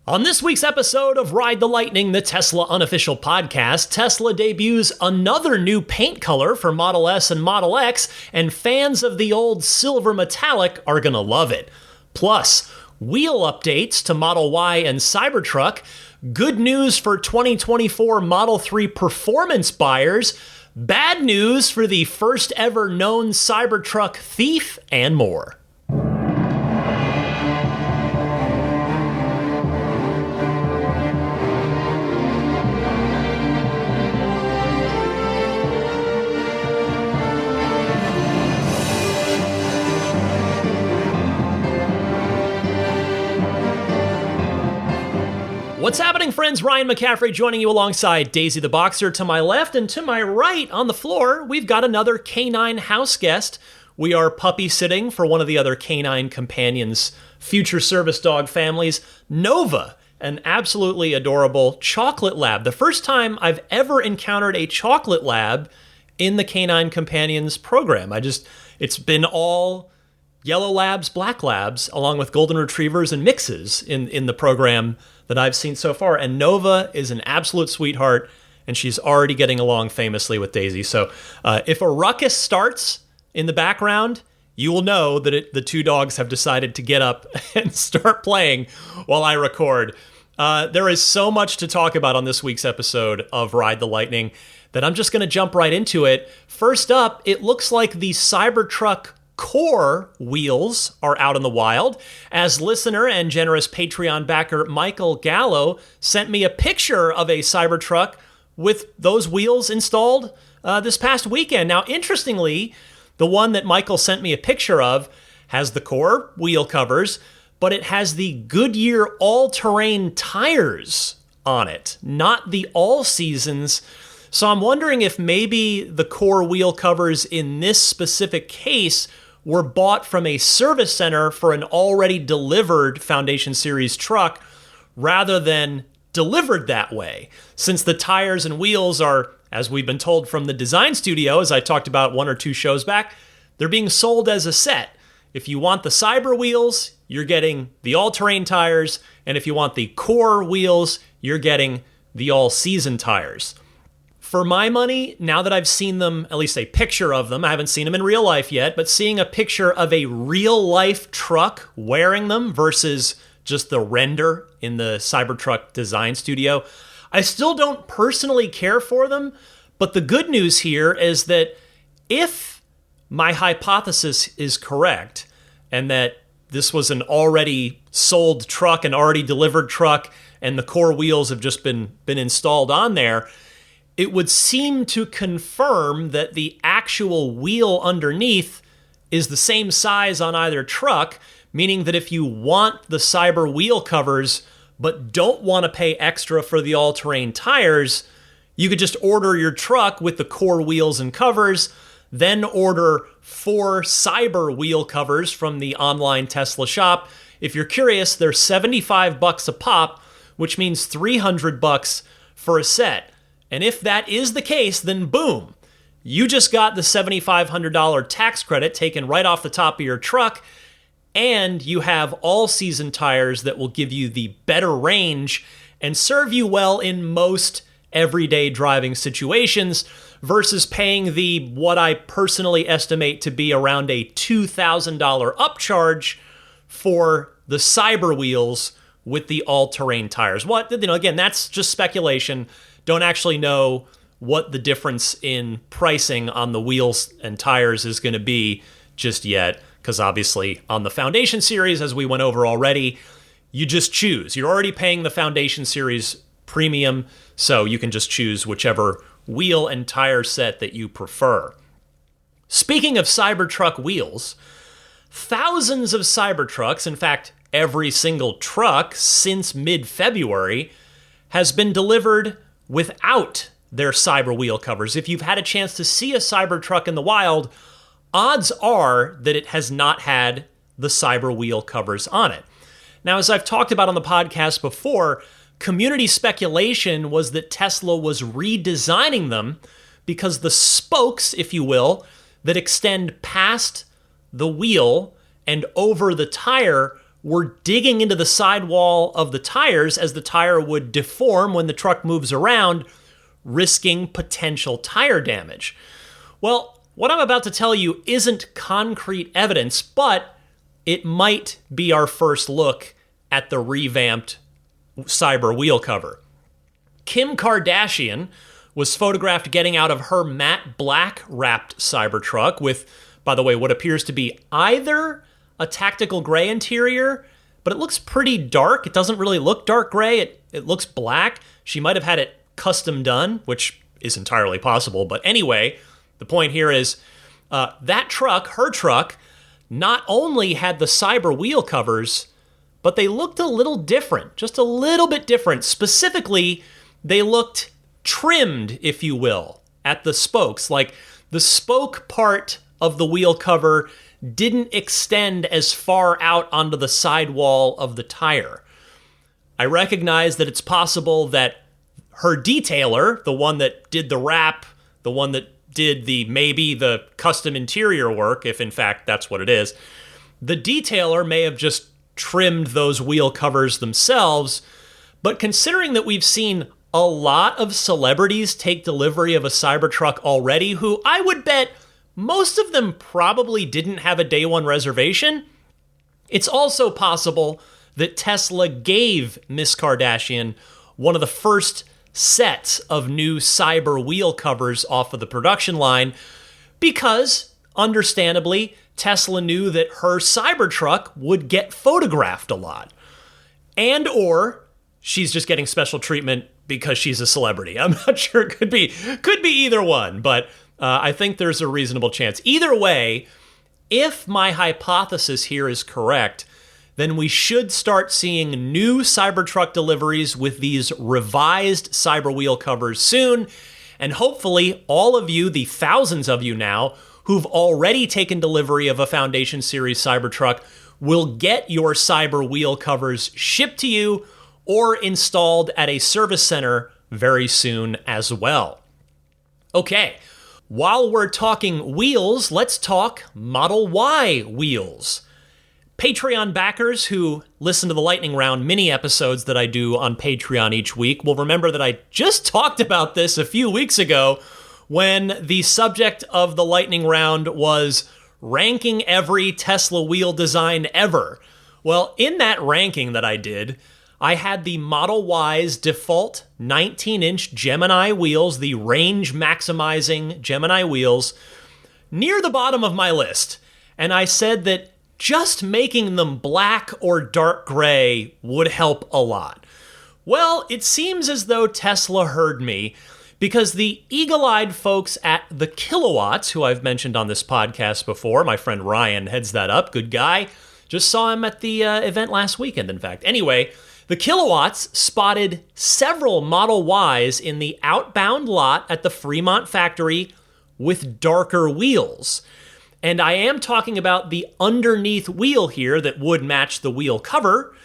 On this week's episode of Ride the Lightning, the Tesla unofficial podcast, Tesla debuts another new paint color for Model S and Model X, and fans of the old silver metallic are gonna love it. Plus, wheel updates to Model Y and Cybertruck, good news for 2024 Model 3 performance buyers, bad news for the first ever known Cybertruck thief, and more. What's happening, friends? Ryan McCaffrey joining you alongside Daisy the Boxer to my left, and to my right on the floor, we've got another canine house guest. We are puppy sitting for one of the other canine companions' future service dog families, Nova, an absolutely adorable chocolate lab. The first time I've ever encountered a chocolate lab in the Canine Companions program. It's been all yellow labs, black labs, along with golden retrievers and mixes in the program that I've seen so far. And Nova is an absolute sweetheart, and she's already getting along famously with Daisy. So if a ruckus starts in the background, you will know that the two dogs have decided to get up and start playing while I record. There is so much to talk about on this week's episode of Ride the Lightning that I'm just going to jump right into it. First up, it looks like the Cybertruck core wheels are out in the wild, as listener and generous Patreon backer Michael Gallo sent me a picture of a Cybertruck with those wheels installed this past weekend. Now, interestingly, the one that Michael sent me a picture of has the core wheel covers, but it has the Goodyear all-terrain tires on it, not the all-seasons. So I'm wondering if maybe the core wheel covers in this specific case were bought from a service center for an already delivered Foundation Series truck rather than delivered that way, since the tires and wheels are, as we've been told from the design studio, as I talked about one or two shows back, they're being sold as a set. If you want the Cyber wheels, you're getting the all-terrain tires, and if you want the core wheels, you're getting the all-season tires. For my money, now that I've seen them, at least a picture of them, I haven't seen them in real life yet, but seeing a picture of a real-life truck wearing them versus just the render in the Cybertruck design studio, I still don't personally care for them, but the good news here is that if my hypothesis is correct, and that this was an already sold truck, an already delivered truck, and the core wheels have just been installed on there, it would seem to confirm that the actual wheel underneath is the same size on either truck, meaning that if you want the Cyber wheel covers but don't want to pay extra for the all-terrain tires, you could just order your truck with the core wheels and covers, then order 4 Cyber wheel covers from the online Tesla shop. If you're curious, they're $75 a pop, which means $300 for a set. And if that is the case, then boom, you just got the $7,500 tax credit taken right off the top of your truck, and you have all-season tires that will give you the better range and serve you well in most everyday driving situations versus paying the, what I personally estimate to be around a $2,000 upcharge for the Cyber wheels with the all-terrain tires. Again, that's just speculation. Don't actually know what the difference in pricing on the wheels and tires is going to be just yet, because obviously on the Foundation Series, as we went over already, you just choose. You're already paying the Foundation Series premium, so you can just choose whichever wheel and tire set that you prefer. Speaking of Cybertruck wheels, thousands of Cybertrucks, in fact, every single truck since mid-February, has been delivered without their Cyber wheel covers. If you've had a chance to see a Cybertruck in the wild, odds are that it has not had the Cyber wheel covers on it. Now, as I've talked about on the podcast before, community speculation was that Tesla was redesigning them because the spokes, if you will, that extend past the wheel and over the tire were digging into the sidewall of the tires as the tire would deform when the truck moves around, risking potential tire damage. Well, what I'm about to tell you isn't concrete evidence, but it might be our first look at the revamped Cyber wheel cover. Kim Kardashian was photographed getting out of her matte black wrapped Cybertruck with, by the way, what appears to be either a tactical gray interior, but it looks pretty dark. It doesn't really look dark gray. It looks black. She might have had it custom done, which is entirely possible. But anyway, the point here is that truck, her truck, not only had the Cyber wheel covers, but they looked a little different, just a little bit different. Specifically, they looked trimmed, if you will, at the spokes. Like the spoke part of the wheel cover didn't extend as far out onto the sidewall of the tire. I recognize that it's possible that her detailer, the one that did the wrap, the one that did maybe the custom interior work, if in fact that's what it is, the detailer may have just trimmed those wheel covers themselves. But considering that we've seen a lot of celebrities take delivery of a Cybertruck already, who I would bet most of them probably didn't have a day one reservation, it's also possible that Tesla gave Miss Kardashian one of the first sets of new Cyber wheel covers off of the production line because, understandably, Tesla knew that her Cybertruck would get photographed a lot. And or she's just getting special treatment because she's a celebrity. I'm not sure. It could be either one, but I think there's a reasonable chance. Either way, if my hypothesis here is correct, then we should start seeing new Cybertruck deliveries with these revised Cyber wheel covers soon. And hopefully all of you, the thousands of you now, who've already taken delivery of a Foundation Series Cybertruck, will get your Cyber wheel covers shipped to you or installed at a service center very soon as well. Okay, while we're talking wheels, let's talk Model Y wheels. Patreon backers who listen to the Lightning Round mini episodes that I do on Patreon each week will remember that I just talked about this a few weeks ago when the subject of the Lightning Round was ranking every Tesla wheel design ever. Well, in that ranking that I did, I had the Model Y's default 19-inch Gemini wheels, the range-maximizing Gemini wheels, near the bottom of my list. And I said that just making them black or dark gray would help a lot. Well, it seems as though Tesla heard me, because the eagle-eyed folks at the Kilowatts, who I've mentioned on this podcast before, my friend Ryan heads that up, good guy, just saw him at the event last weekend, in fact. Anyway, the Kilowatts spotted several Model Ys in the outbound lot at the Fremont factory with darker wheels. And I am talking about the underneath wheel here that would match the wheel cover.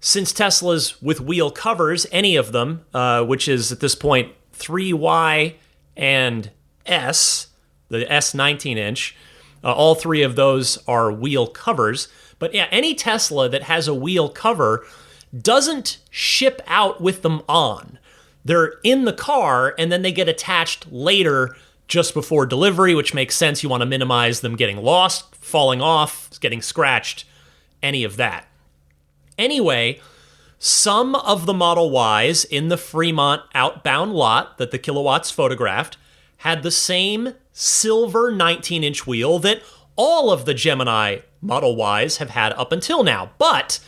Since Tesla's with wheel covers, any of them, which is at this point 3Y and S, the S 19-inch, all three of those are wheel covers. But yeah, any Tesla that has a wheel cover doesn't ship out with them on. They're in the car and then they get attached later just before delivery, which makes sense. You want to minimize them getting lost, falling off, getting scratched, any of that. Anyway, some of the Model Ys in the Fremont outbound lot that the Kilowatts photographed had the same silver 19-inch wheel that all of the Gemini Model Ys have had up until now. But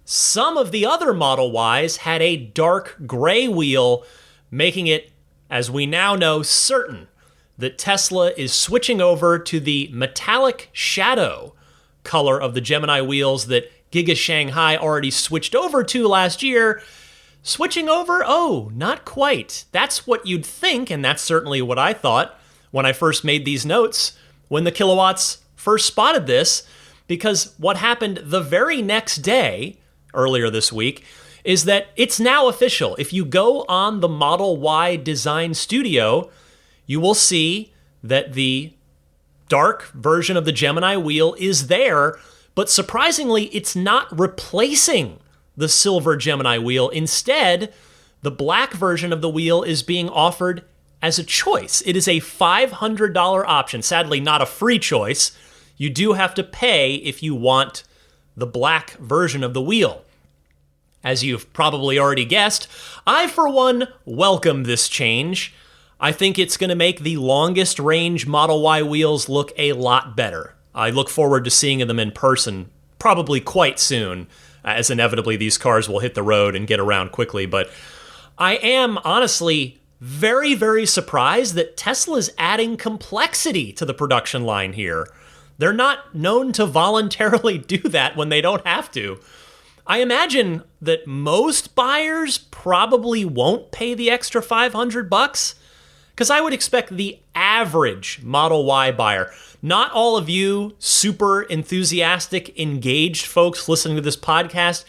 some of the other Model Ys had a dark gray wheel, making it, as we now know, certain that Tesla is switching over to the metallic shadow color of the Gemini wheels that Giga Shanghai already switched over to last year. Switching over? Oh, not quite. That's what you'd think, and that's certainly what I thought when I first made these notes when the Kilowatts first spotted this, because what happened the very next day, earlier this week, is that it's now official. If you go on the Model Y Design Studio, you will see that the dark version of the Gemini wheel is there, But surprisingly, it's not replacing the silver Gemini wheel. Instead, the black version of the wheel is being offered as a choice. It is a $500 option. Sadly, not a free choice. You do have to pay if you want the black version of the wheel. As you've probably already guessed, I, for one, welcome this change. I think it's going to make the longest range Model Y wheels look a lot better. I look forward to seeing them in person probably quite soon, as inevitably these cars will hit the road and get around quickly. But I am honestly very, very surprised that Tesla's adding complexity to the production line here. They're not known to voluntarily do that when they don't have to. I imagine that most buyers probably won't pay the extra $500, because I would expect the average Model Y buyer, not all of you super enthusiastic, engaged folks listening to this podcast,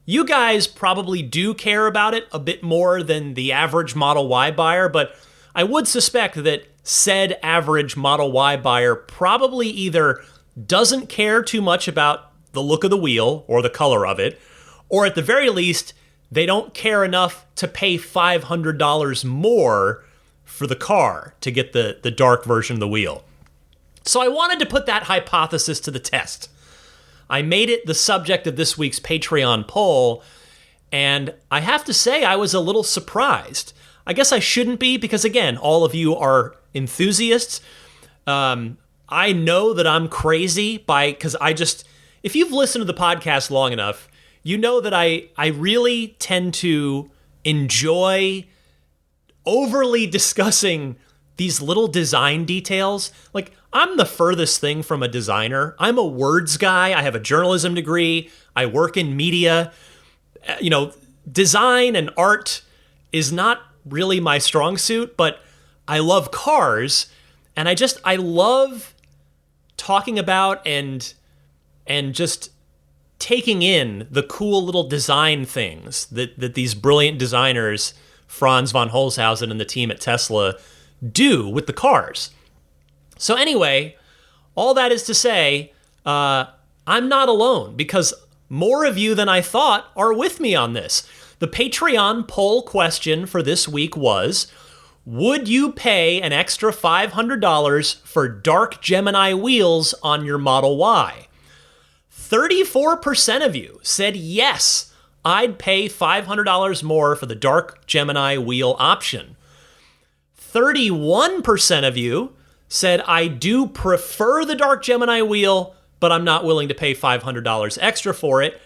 you guys probably do care about it a bit more than the average Model Y buyer, but I would suspect that said average Model Y buyer probably either doesn't care too much about the look of the wheel or the color of it, or at the very least, they don't care enough to pay $500 more for the car to get the dark version of the wheel. So I wanted to put that hypothesis to the test. I made it the subject of this week's Patreon poll, and I have to say I was a little surprised. I guess I shouldn't be, because again, all of you are enthusiasts. I know that I'm crazy because if you've listened to the podcast long enough, you know that I really tend to enjoy overly discussing these little design details. Like, I'm the furthest thing from a designer. I'm a words guy. I have a journalism degree. I work in media. Design and art is not really my strong suit, but I love cars, and I love talking about and just taking in the cool little design things that these brilliant designers, Franz von Holzhausen and the team at Tesla, do with the cars. So anyway, all that is to say, I'm not alone, because more of you than I thought are with me on this. The Patreon poll question for this week was, would you pay an extra $500 for dark Gemini wheels on your Model Y? 34% of you said yes, I'd pay $500 more for the dark Gemini wheel option. 31% of you said, I do prefer the dark Gemini wheel, but I'm not willing to pay $500 extra for it.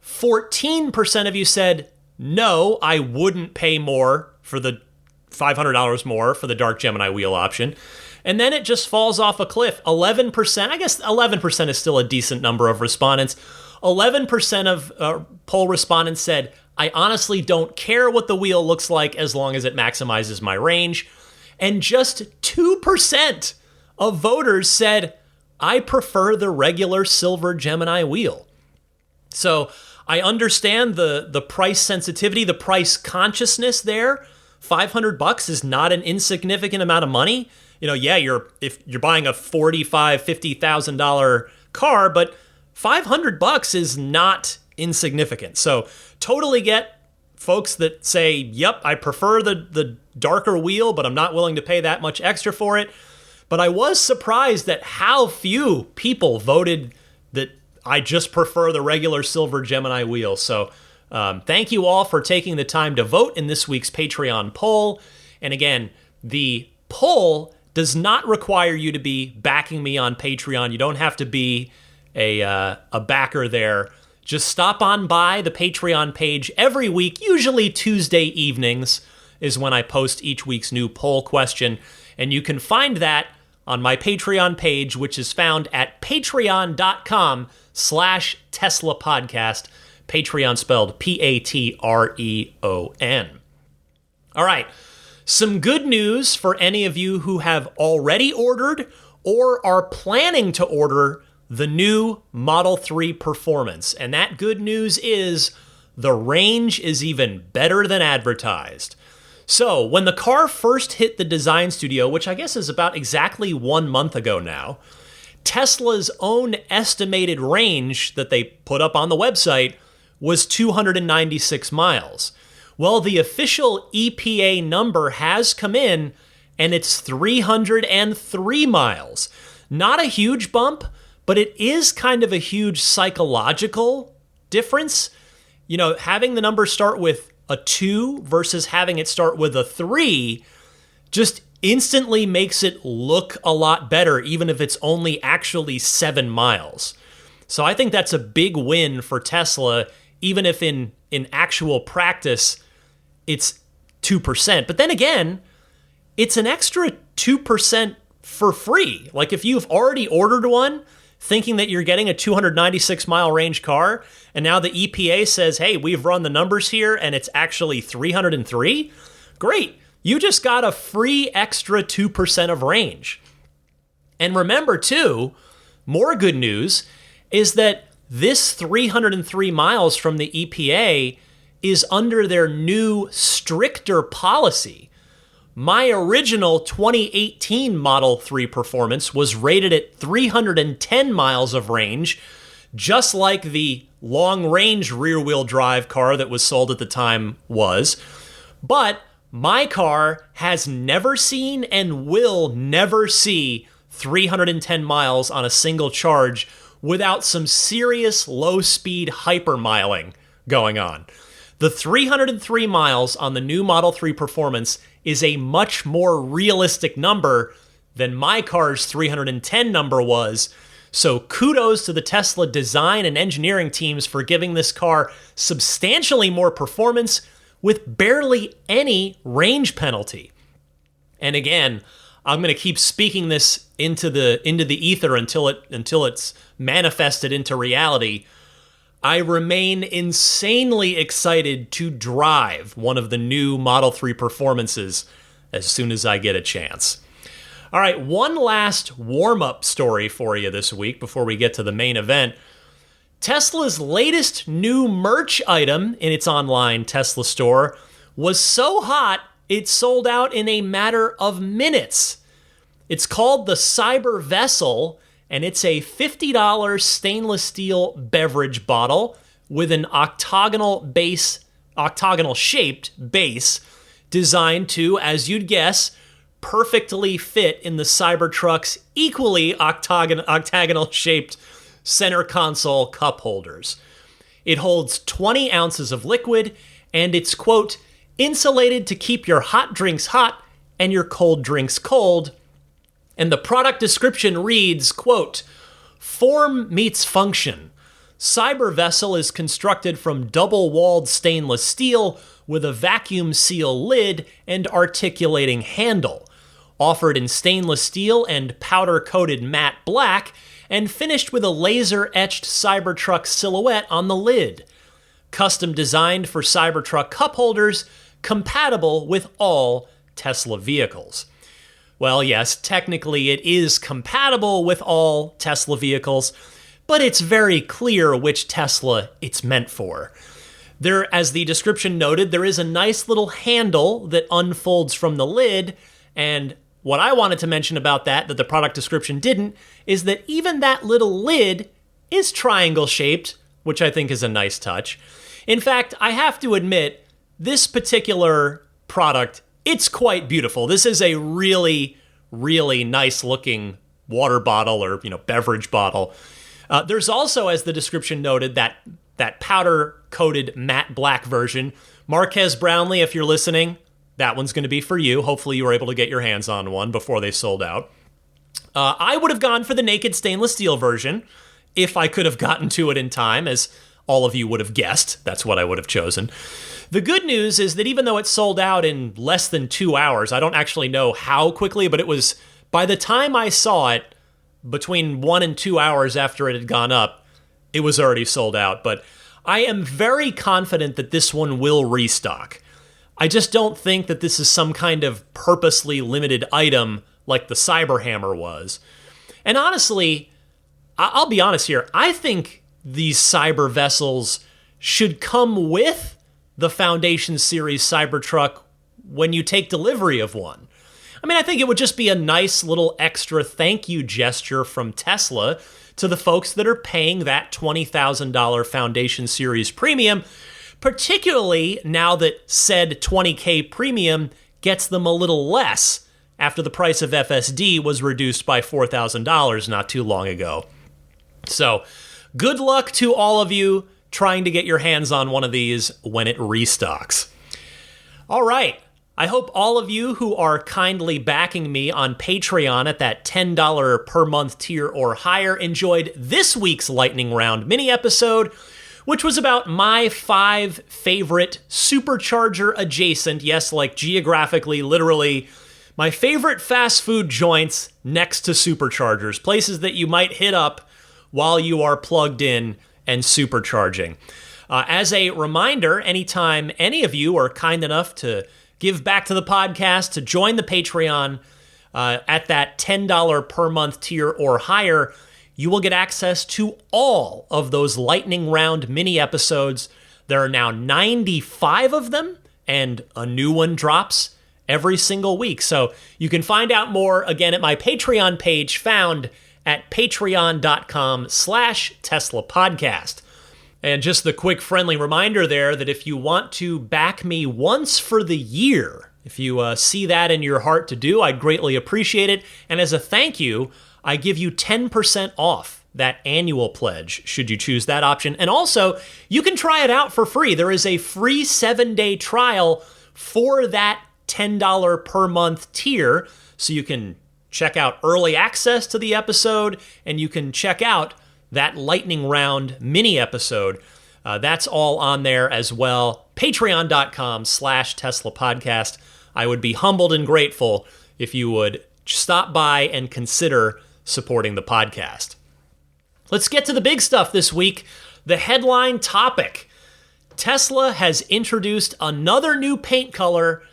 14% of you said, no, I wouldn't pay more for the $500 more for the dark Gemini wheel option. And then it just falls off a cliff. 11%, I guess 11% is still a decent number of respondents. 11% of poll respondents said, I honestly don't care what the wheel looks like as long as it maximizes my range. And just 2% of voters said, I prefer the regular silver Gemini wheel. So I understand the price sensitivity, the price consciousness there. $500 is not an insignificant amount of money. If you're buying a $45,000, $50,000 car, but $500 is not insignificant. So totally get folks that say, yep, I prefer the darker wheel, but I'm not willing to pay that much extra for it. But I was surprised at how few people voted that I just prefer the regular silver Gemini wheel. So thank you all for taking the time to vote in this week's Patreon poll. And again, the poll does not require you to be backing me on Patreon. You don't have to be a backer there. Just stop on by the Patreon page every week. Usually Tuesday evenings is when I post each week's new poll question. And you can find that on my Patreon page, which is found at patreon.com/Tesla podcast. Patreon spelled Patreon. All right. Some good news for any of you who have already ordered or are planning to order the new Model 3 Performance. And that good news is the range is even better than advertised. So when the car first hit the design studio, which I guess is about exactly 1 month ago now, Tesla's own estimated range that they put up on the website was 296 miles. Well, the official EPA number has come in, and it's 303 miles. Not a huge bump, but it is kind of a huge psychological difference. You know, having the number start with a 2 versus having it start with a 3 just instantly makes it look a lot better, even if it's only actually 7 miles. So I think that's a big win for Tesla, even if in actual practice it's 2%. But then again, it's an extra 2% for free. Like if you've already ordered one thinking that you're getting a 296 mile range car, and now the EPA says, hey, we've run the numbers here and it's actually 303, great. You just got a free extra 2% of range. And remember too, more good news is that this 303 miles from the EPA is under their new, stricter policy. My original 2018 Model 3 Performance was rated at 310 miles of range, just like the long-range rear-wheel drive car that was sold at the time was. But my car has never seen and will never see 310 miles on a single charge without some serious low-speed hypermiling going on. The 303 miles on the new Model 3 Performance is a much more realistic number than my car's 310 number was. So kudos to the Tesla design and engineering teams for giving this car substantially more performance with barely any range penalty. And again, I'm going to keep speaking this into the ether until it's manifested into reality. I remain insanely excited to drive one of the new Model 3 Performances as soon as I get a chance. All right, one last warm-up story for you this week before we get to the main event. Tesla's latest new merch item in its online Tesla store was so hot it sold out in a matter of minutes. It's called the Cyber Vessel, and it's a $50 stainless steel beverage bottle with an octagonal-shaped base designed to, as you'd guess, perfectly fit in the Cybertruck's equally octagonal-shaped center console cup holders. It holds 20 ounces of liquid, and it's, quote, insulated to keep your hot drinks hot and your cold drinks cold. And the product description reads, quote, form meets function. Cyber Vessel is constructed from double-walled stainless steel with a vacuum seal lid and articulating handle. Offered in stainless steel and powder-coated matte black, and finished with a laser-etched Cybertruck silhouette on the lid. Custom designed for Cybertruck cup holders, compatible with all Tesla vehicles. Well, yes, technically it is compatible with all Tesla vehicles, but it's very clear which Tesla it's meant for. There, as the description noted, there is a nice little handle that unfolds from the lid, and what I wanted to mention about that the product description didn't, is that even that little lid is triangle-shaped, which I think is a nice touch. In fact, I have to admit, this particular product, it's quite beautiful. This is a really, really nice-looking water bottle or, beverage bottle. There's also, as the description noted, that powder-coated matte black version. Marquez Brownlee, if you're listening, that one's going to be for you. Hopefully you were able to get your hands on one before they sold out. I would have gone for the naked stainless steel version if I could have gotten to it in time, as all of you would have guessed. That's what I would have chosen. The good news is that even though it sold out in less than 2 hours, I don't actually know how quickly, but it was, by the time I saw it, between 1 and 2 hours after it had gone up, it was already sold out. But I am very confident that this one will restock. I just don't think that this is some kind of purposely limited item like the Cyberhammer was. And honestly, I'll be honest here, I think these Cyber Vessels should come with the Foundation Series Cybertruck when you take delivery of one. I mean, I think it would just be a nice little extra thank you gesture from Tesla to the folks that are paying that $20,000 Foundation Series premium, particularly now that said 20K premium gets them a little less after the price of FSD was reduced by $4,000 not too long ago. So, good luck to all of you trying to get your hands on one of these when it restocks. All right. I hope all of you who are kindly backing me on Patreon at that $10 per month tier or higher enjoyed this week's Lightning Round mini episode, which was about my 5 favorite supercharger adjacent, yes, like geographically, literally, my favorite fast food joints next to superchargers, places that you might hit up while you are plugged in and supercharging. As a reminder, anytime any of you are kind enough to give back to the podcast, to join the Patreon at that $10 per month tier or higher, you will get access to all of those Lightning Round mini episodes. There are now 95 of them, and a new one drops every single week. So you can find out more, again, at my Patreon page found at patreon.com/Tesla Podcast. And just the quick friendly reminder there that if you want to back me once for the year, if you see that in your heart to do, I'd greatly appreciate it. And as a thank you, I give you 10% off that annual pledge, should you choose that option. And also, you can try it out for free. There is a free 7-day trial for that $10 per month tier, so you can check out early access to the episode, and you can check out that Lightning Round mini episode. That's all on there as well. Patreon.com/Tesla Podcast. I would be humbled and grateful if you would stop by and consider supporting the podcast. Let's get to the big stuff this week. The headline topic. Tesla has introduced another new paint color,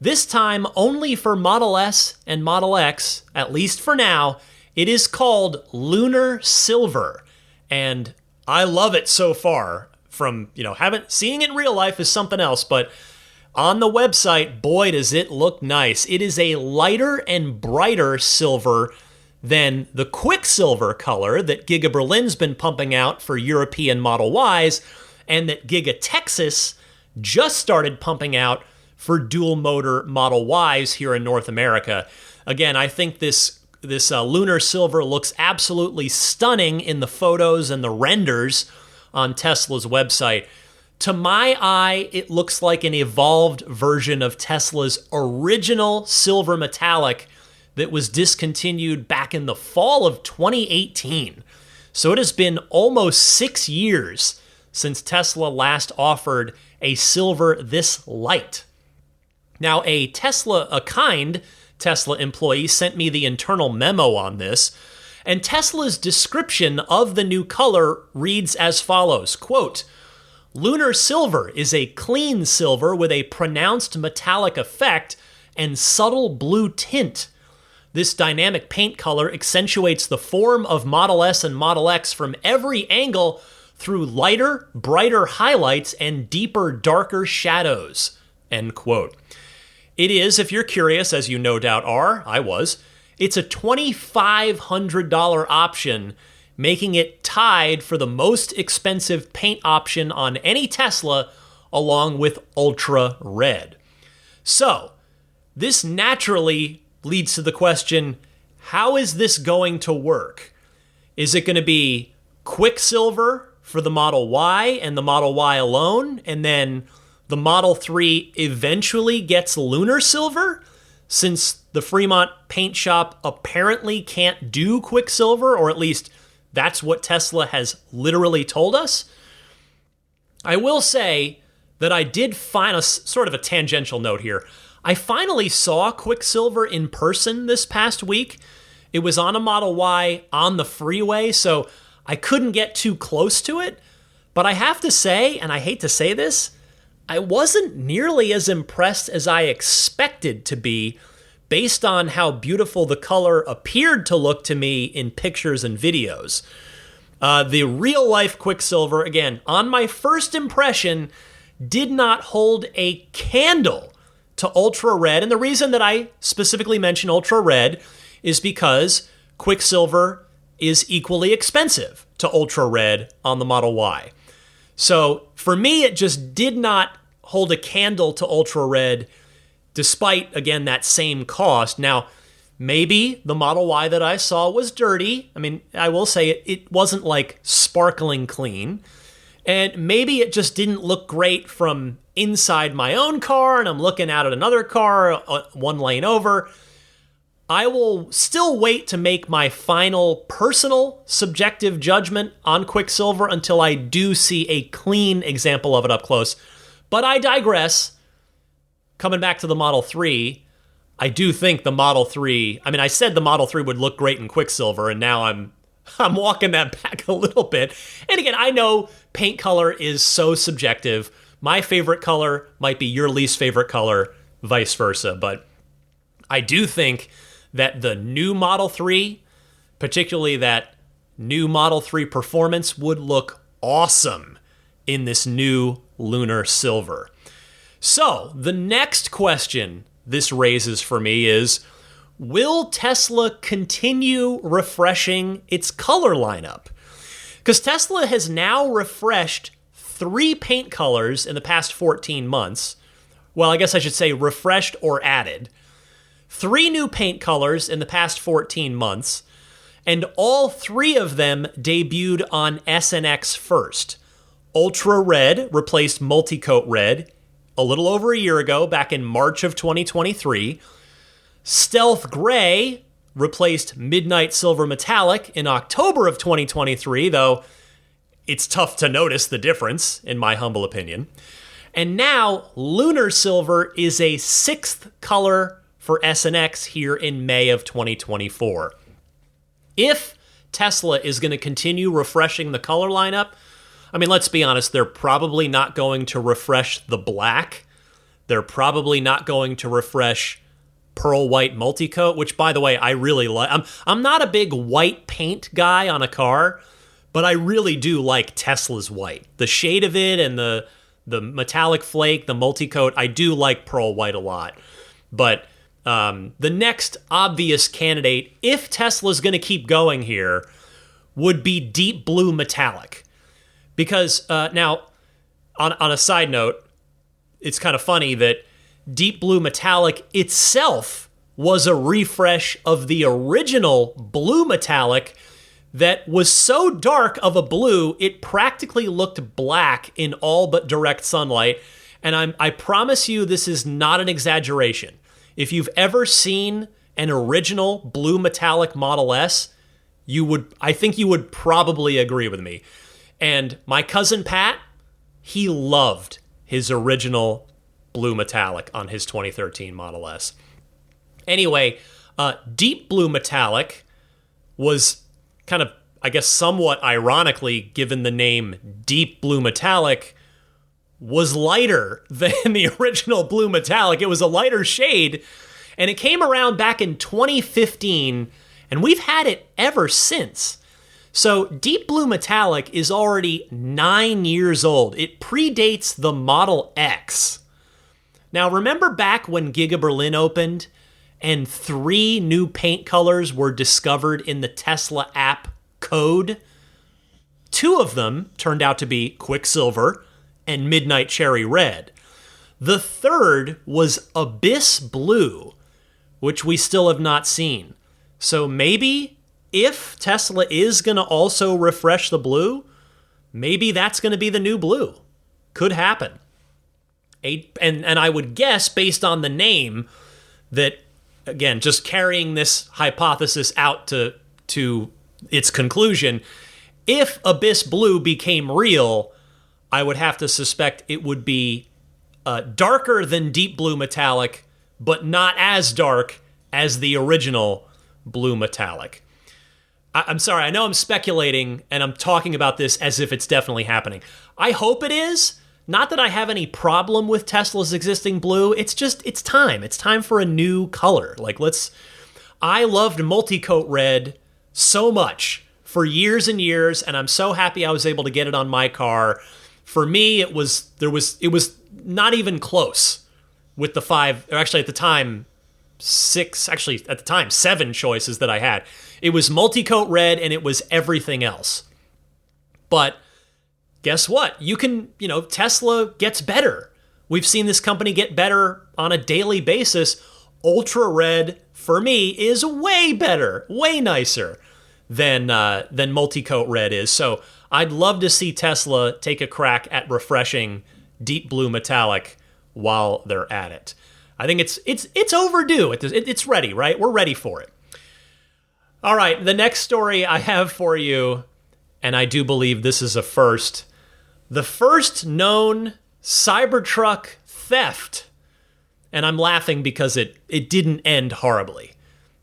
this time only for Model S and Model X, at least for now. It is called Lunar Silver, and I love it so far. From, seeing it in real life is something else, but on the website, boy, does it look nice. It is a lighter and brighter silver than the Quicksilver color that Giga Berlin's been pumping out for European Model Ys, and that Giga Texas just started pumping out for dual motor Model Ys here in North America. Again, I think this Lunar Silver looks absolutely stunning in the photos and the renders on Tesla's website. To my eye, it looks like an evolved version of Tesla's original silver metallic that was discontinued back in the fall of 2018. So it has been almost 6 years since Tesla last offered a silver this light. Now, a kind Tesla employee sent me the internal memo on this, and Tesla's description of the new color reads as follows, quote, "Lunar Silver is a clean silver with a pronounced metallic effect and subtle blue tint. This dynamic paint color accentuates the form of Model S and Model X from every angle through lighter, brighter highlights and deeper, darker shadows," end quote. It is, if you're curious, as you no doubt are, I was, it's a $2,500 option, making it tied for the most expensive paint option on any Tesla, along with Ultra Red. So, this naturally leads to the question, how is this going to work? Is it going to be Quicksilver for the Model Y and the Model Y alone, and then the Model 3 eventually gets Lunar Silver, since the Fremont paint shop apparently can't do Quicksilver, or at least that's what Tesla has literally told us? I will say that I did find a sort of a tangential note here. I finally saw Quicksilver in person this past week. It was on a Model Y on the freeway, so I couldn't get too close to it. But I have to say, and I hate to say this, I wasn't nearly as impressed as I expected to be based on how beautiful the color appeared to look to me in pictures and videos. The real-life Quicksilver, again, on my first impression, did not hold a candle to ultra red. And the reason that I specifically mention ultra red is because Quicksilver is equally expensive to ultra red on the Model Y. So for me, it just did not hold a candle to ultra red, despite, again, that same cost. Now, maybe the Model Y that I saw was dirty. I mean, I will say it wasn't like sparkling clean. And maybe it just didn't look great from inside my own car, and I'm looking out at another car one lane over. I will still wait to make my final personal subjective judgment on Quicksilver until I do see a clean example of it up close. But I digress. Coming back to the Model 3, I do think the Model 3, I mean, I said the Model 3 would look great in Quicksilver, and now I'm walking that back a little bit. And again, I know paint color is so subjective. My favorite color might be your least favorite color, vice versa. But I do think that the new Model 3, particularly that new Model 3 Performance, would look awesome in this new Lunar Silver. So, the next question this raises for me is, will Tesla continue refreshing its color lineup? Because Tesla has now refreshed 3 paint colors in the past 14 months. Well, I guess I should say refreshed or added. 3 new paint colors in the past 14 months, and all 3 of them debuted on S and X first. Ultra Red replaced Multicoat Red a little over a year ago, back in March of 2023. Stealth Gray replaced Midnight Silver Metallic in October of 2023, though it's tough to notice the difference, in my humble opinion. And now, Lunar Silver is a 6th color for S and X here in May of 2024. If Tesla is going to continue refreshing the color lineup, I mean, let's be honest, they're probably not going to refresh the black. They're probably not going to refresh Pearl White Multicoat, which, by the way, I really like. I'm not a big white paint guy on a car, but I really do like Tesla's white. The shade of it and the metallic flake, the Multicoat, I do like Pearl White a lot. But the next obvious candidate, if Tesla's going to keep going here, would be Deep Blue Metallic. Because now, on a side note, it's kind of funny that Deep Blue Metallic itself was a refresh of the original Blue Metallic that was so dark of a blue, it practically looked black in all but direct sunlight. And I promise you this is not an exaggeration. If you've ever seen an original Blue Metallic Model S, I think you would probably agree with me. And my cousin Pat, he loved his original Blue Metallic on his 2013 Model S. Anyway, Deep Blue Metallic was kind of, I guess, somewhat ironically, given the name Deep Blue Metallic, was lighter than the original Blue Metallic. It was a lighter shade, and it came around back in 2015, and we've had it ever since. So Deep Blue Metallic is already 9 years old. It predates the Model X. Now, remember back when Giga Berlin opened and 3 new paint colors were discovered in the Tesla app code? 2 of them turned out to be Quicksilver and Midnight Cherry Red. The 3rd was Abyss Blue, which we still have not seen. So maybe if Tesla is going to also refresh the blue, maybe that's going to be the new blue. Could happen. And I would guess, based on the name, that, again, just carrying this hypothesis out to its conclusion, if Abyss Blue became real, I would have to suspect it would be darker than Deep Blue Metallic, but not as dark as the original Blue Metallic. I'm sorry, I know I'm speculating, and I'm talking about this as if it's definitely happening. I hope it is. Not that I have any problem with Tesla's existing blue. It's just, it's time. It's time for a new color. I loved Multicoat Red so much for years and years, and I'm so happy I was able to get it on my car. For me, it was not even close with the five, or actually at the time, six, actually at the time, 7 choices that I had. It was multi-coat red and it was everything else. But guess what? Tesla gets better. We've seen this company get better on a daily basis. Ultra red, for me, is way better, way nicer than multi-coat red is. So I'd love to see Tesla take a crack at refreshing deep blue metallic while they're at it. I think it's overdue. It's ready, right? We're ready for it. All right, the next story I have for you, and I do believe this is a first. The first known Cybertruck theft. And I'm laughing because it didn't end horribly.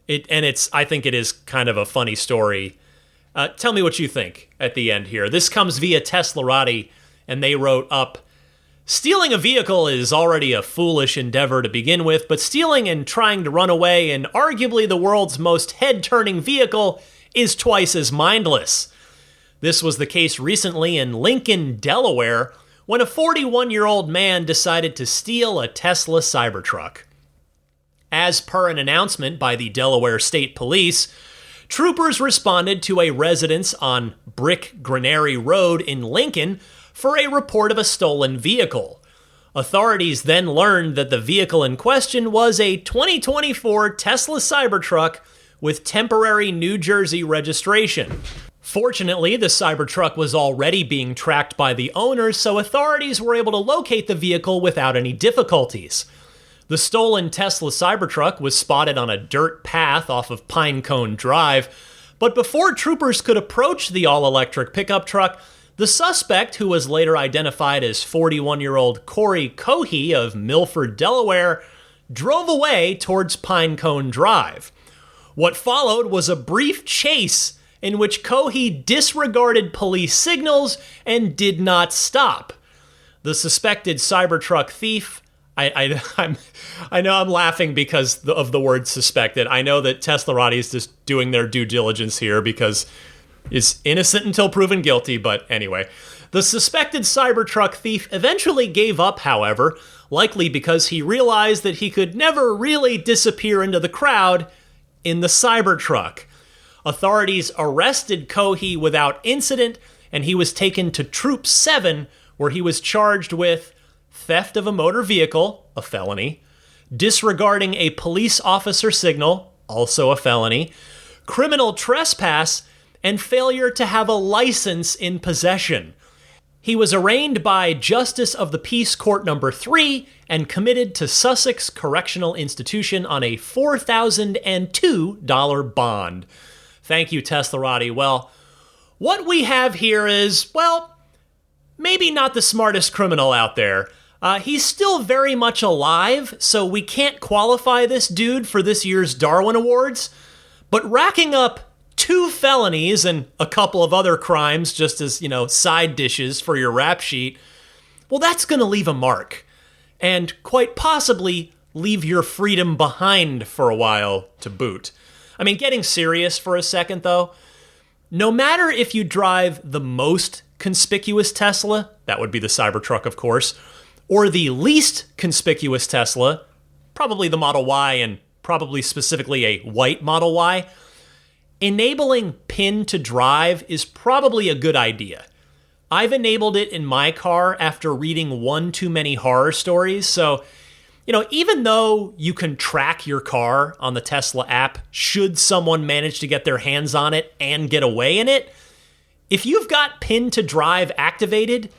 I think it is kind of a funny story. Tell me what you think at the end here. This comes via Teslarati, and they wrote up, stealing a vehicle is already a foolish endeavor to begin with, but stealing and trying to run away in arguably the world's most head-turning vehicle is twice as mindless. This was the case recently in Lincoln, Delaware, when a 41-year-old man decided to steal a Tesla Cybertruck. As per an announcement by the Delaware State Police, troopers responded to a residence on Brick Granary Road in Lincoln for a report of a stolen vehicle. Authorities then learned that the vehicle in question was a 2024 Tesla Cybertruck with temporary New Jersey registration. Fortunately, the Cybertruck was already being tracked by the owners, so authorities were able to locate the vehicle without any difficulties. The stolen Tesla Cybertruck was spotted on a dirt path off of Pinecone Drive, but before troopers could approach the all-electric pickup truck, the suspect, who was later identified as 41-year-old Corey Cohey of Milford, Delaware, drove away towards Pinecone Drive. What followed was a brief chase in which Cohey disregarded police signals and did not stop. The suspected Cybertruck thief, I know I'm laughing because of the word suspected. I know that Teslarati is just doing their due diligence here because it's innocent until proven guilty, but anyway. The suspected Cybertruck thief eventually gave up, however, likely because he realized that he could never really disappear into the crowd in the Cybertruck. Authorities arrested Cohey without incident, and he was taken to Troop 7, where he was charged with theft of a motor vehicle, a felony, disregarding a police officer signal, also a felony, criminal trespass, and failure to have a license in possession. He was arraigned by Justice of the Peace Court Number 3 and committed to Sussex Correctional Institution on a $4,002 bond. Thank you, Teslarati. Well, what we have here is, well, maybe not the smartest criminal out there. He's still very much alive, so we can't qualify this dude for this year's Darwin Awards. But racking up 2 felonies and a couple of other crimes just as, side dishes for your rap sheet, well, that's going to leave a mark. And quite possibly leave your freedom behind for a while to boot. I mean, getting serious for a second, though, no matter if you drive the most conspicuous Tesla, that would be the Cybertruck, of course, or the least conspicuous Tesla, probably the Model Y and probably specifically a white Model Y, enabling PIN to drive is probably a good idea. I've enabled it in my car after reading one too many horror stories, so even though you can track your car on the Tesla app, should someone manage to get their hands on it and get away in it, if you've got PIN to drive activated,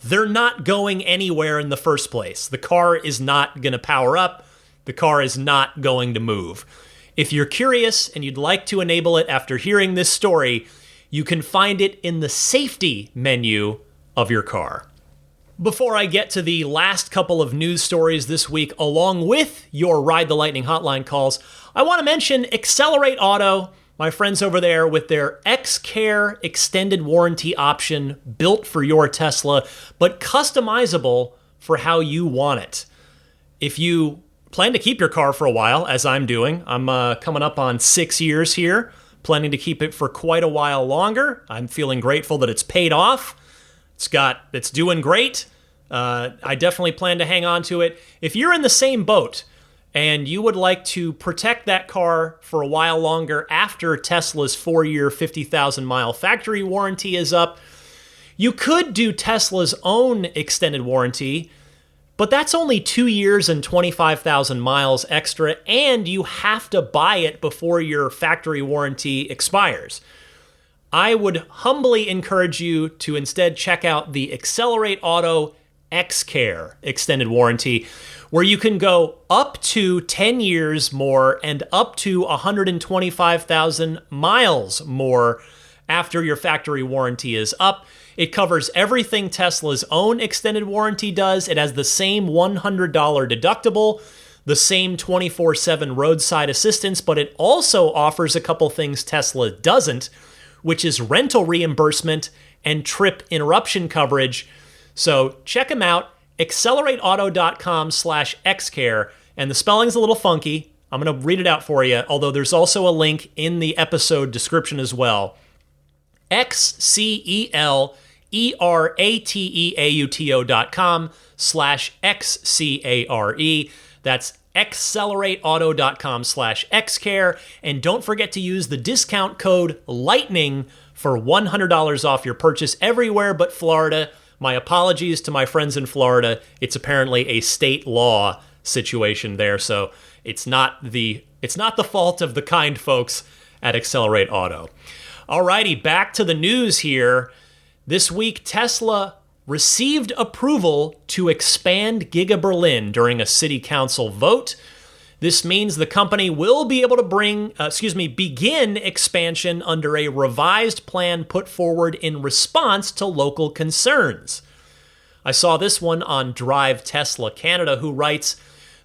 they're not going anywhere in the first place. The car is not going to power up. The car is not going to move. If you're curious and you'd like to enable it after hearing this story, you can find it in the safety menu of your car. Before I get to the last couple of news stories this week, along with your Ride the Lightning hotline calls, I want to mention Accelerate Auto, my friends over there with their X-Care extended warranty option built for your Tesla, but customizable for how you want it. If you plan to keep your car for a while, as I'm doing, I'm coming up on 6 years here, planning to keep it for quite a while longer. I'm feeling grateful that it's paid off. It's doing great. I definitely plan to hang on to it. If you're in the same boat and you would like to protect that car for a while longer after Tesla's 4-year, 50,000-mile factory warranty is up, you could do Tesla's own extended warranty, but that's only 2 years and 25,000 miles extra, and you have to buy it before your factory warranty expires. I would humbly encourage you to instead check out the Accelerate Auto X-Care extended warranty, where you can go up to 10 years more and up to 125,000 miles more after your factory warranty is up. It covers everything Tesla's own extended warranty does. It has the same $100 deductible, the same 24/7 roadside assistance, but it also offers a couple things Tesla doesn't, which is rental reimbursement and trip interruption coverage. So check them out, accelerateauto.com/xcare, and the spelling's a little funky. I'm going to read it out for you, although there's also a link in the episode description as well. XCELERATEAUTO.com/XCARE. That's accelerateauto.com/xcare. And don't forget to use the discount code LIGHTNING for $100 off your purchase everywhere but Florida. My apologies to my friends in Florida. It's apparently a state law situation there, so it's not the fault of the kind folks at Accelerate Auto. Alrighty, back to the news here. This week, Tesla received approval to expand Giga Berlin during a city council vote. This means the company will be able to begin expansion under a revised plan put forward in response to local concerns. I saw this one on Drive Tesla Canada, who writes,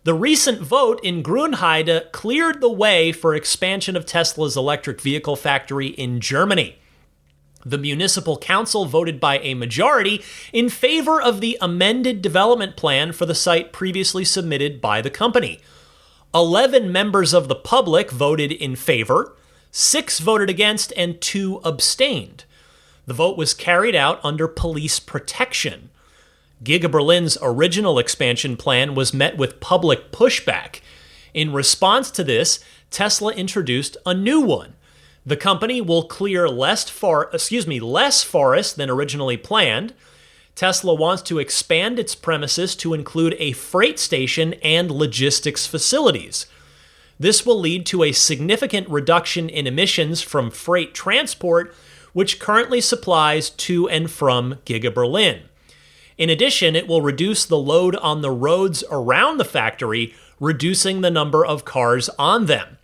"The recent vote in Grünheide cleared the way for expansion of Tesla's electric vehicle factory in Germany. The municipal council voted by a majority in favor of the amended development plan for the site previously submitted by the company. 11 members of the public voted in favor, 6 voted against, and 2 abstained. The vote was carried out under police protection. Giga Berlin's original expansion plan was met with public pushback. In response to this, Tesla introduced a new one. The company will clear less forest than originally planned. Tesla wants to expand its premises to include a freight station and logistics facilities. This will lead to a significant reduction in emissions from freight transport, which currently supplies to and from Giga Berlin. In addition, it will reduce the load on the roads around the factory, reducing the number of cars on them.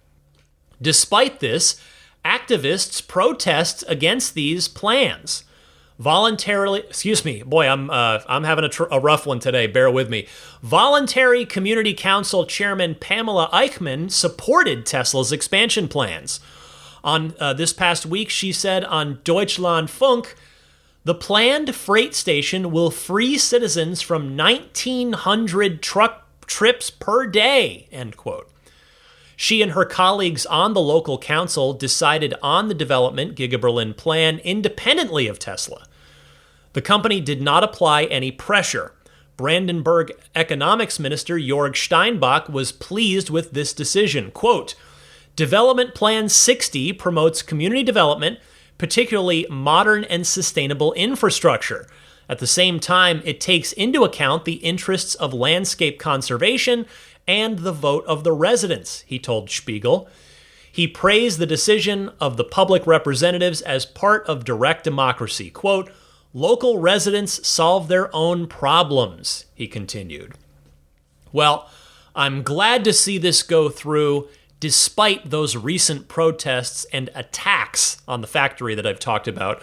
Despite this, activists protest against these plans. I'm having a rough one today, bear with me. Voluntary Community Council Chairman Pamela Eichmann supported Tesla's expansion plans. On this past week, she said on Deutschlandfunk, "The planned freight station will free citizens from 1,900 truck trips per day," end quote. She and her colleagues on the local council decided on the development Giga Berlin plan independently of Tesla. The company did not apply any pressure. Brandenburg Economics Minister Jörg Steinbach was pleased with this decision. Quote, "Development Plan 60 promotes community development, particularly modern and sustainable infrastructure. At the same time, it takes into account the interests of landscape conservation and the vote of the residents," he told Spiegel. He praised the decision of the public representatives as part of direct democracy. Quote, "Local residents solve their own problems," he continued. Well, I'm glad to see this go through despite those recent protests and attacks on the factory that I've talked about.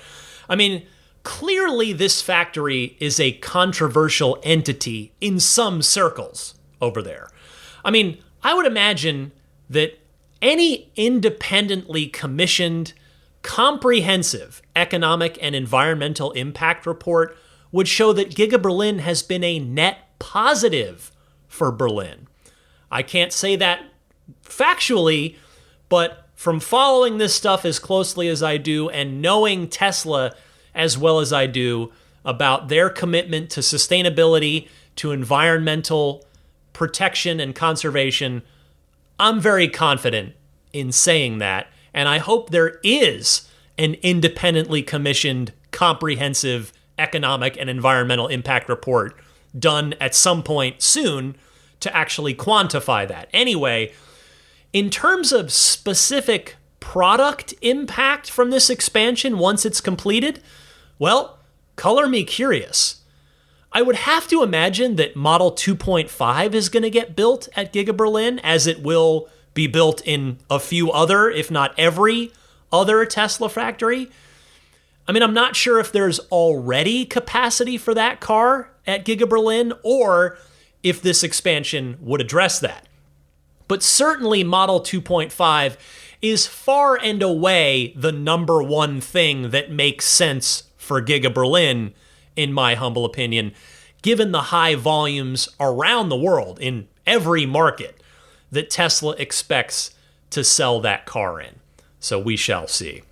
I mean, clearly this factory is a controversial entity in some circles over there. I mean, I would imagine that any independently commissioned, comprehensive economic and environmental impact report would show that Giga Berlin has been a net positive for Berlin. I can't say that factually, but from following this stuff as closely as I do and knowing Tesla as well as I do, about their commitment to sustainability, to environmental protection and conservation, I'm very confident in saying that. And I hope there is an independently commissioned, comprehensive economic and environmental impact report done at some point soon to actually quantify that. Anyway, in terms of specific product impact from this expansion once it's completed, well, color me curious. I would have to imagine that Model 2.5 is going to get built at Giga Berlin, as it will be built in a few other, if not every other Tesla factory. I mean, I'm not sure if there's already capacity for that car at Giga Berlin or if this expansion would address that. But certainly Model 2.5 is far and away the number one thing that makes sense for Giga Berlin, in my humble opinion, given the high volumes around the world in every market that Tesla expects to sell that car in. So we shall see.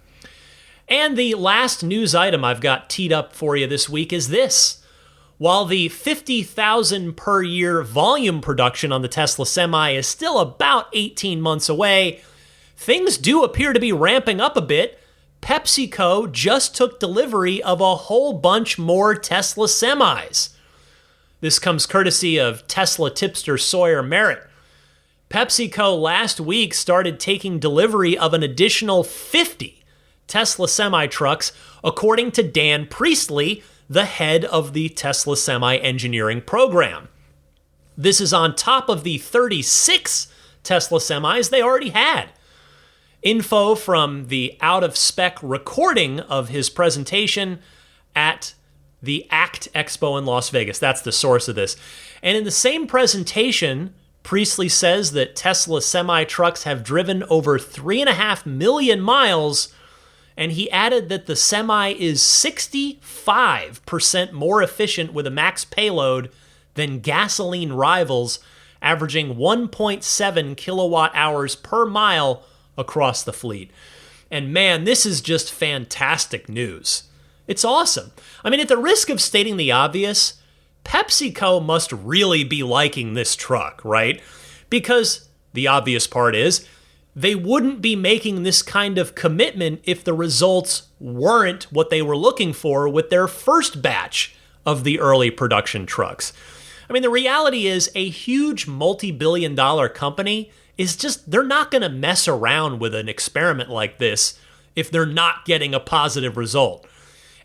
And the last news item I've got teed up for you this week is this. While the 50,000 per year volume production on the Tesla Semi is still about 18 months away, things do appear to be ramping up a bit. PepsiCo just took delivery of a whole bunch more Tesla Semis. This comes courtesy of Tesla tipster Sawyer Merritt. PepsiCo last week started taking delivery of an additional 50 Tesla semi-trucks, according to Dan Priestley, the head of the Tesla Semi engineering program. This is on top of the 36 Tesla semis they already had. Info from the out-of-spec recording of his presentation at the ACT Expo in Las Vegas. That's the source of this. And in the same presentation, Priestley says that Tesla semi-trucks have driven over 3.5 million miles, and he added that the Semi is 65% more efficient with a max payload than gasoline rivals, averaging 1.7 kilowatt hours per mile across the fleet. And man, this is just fantastic news. It's awesome. I mean, at the risk of stating the obvious, PepsiCo must really be liking this truck, right? Because the obvious part is, they wouldn't be making this kind of commitment if the results weren't what they were looking for with their first batch of the early production trucks. I mean, the reality is a huge multi-billion-dollar company is just, they're not going to mess around with an experiment like this if they're not getting a positive result.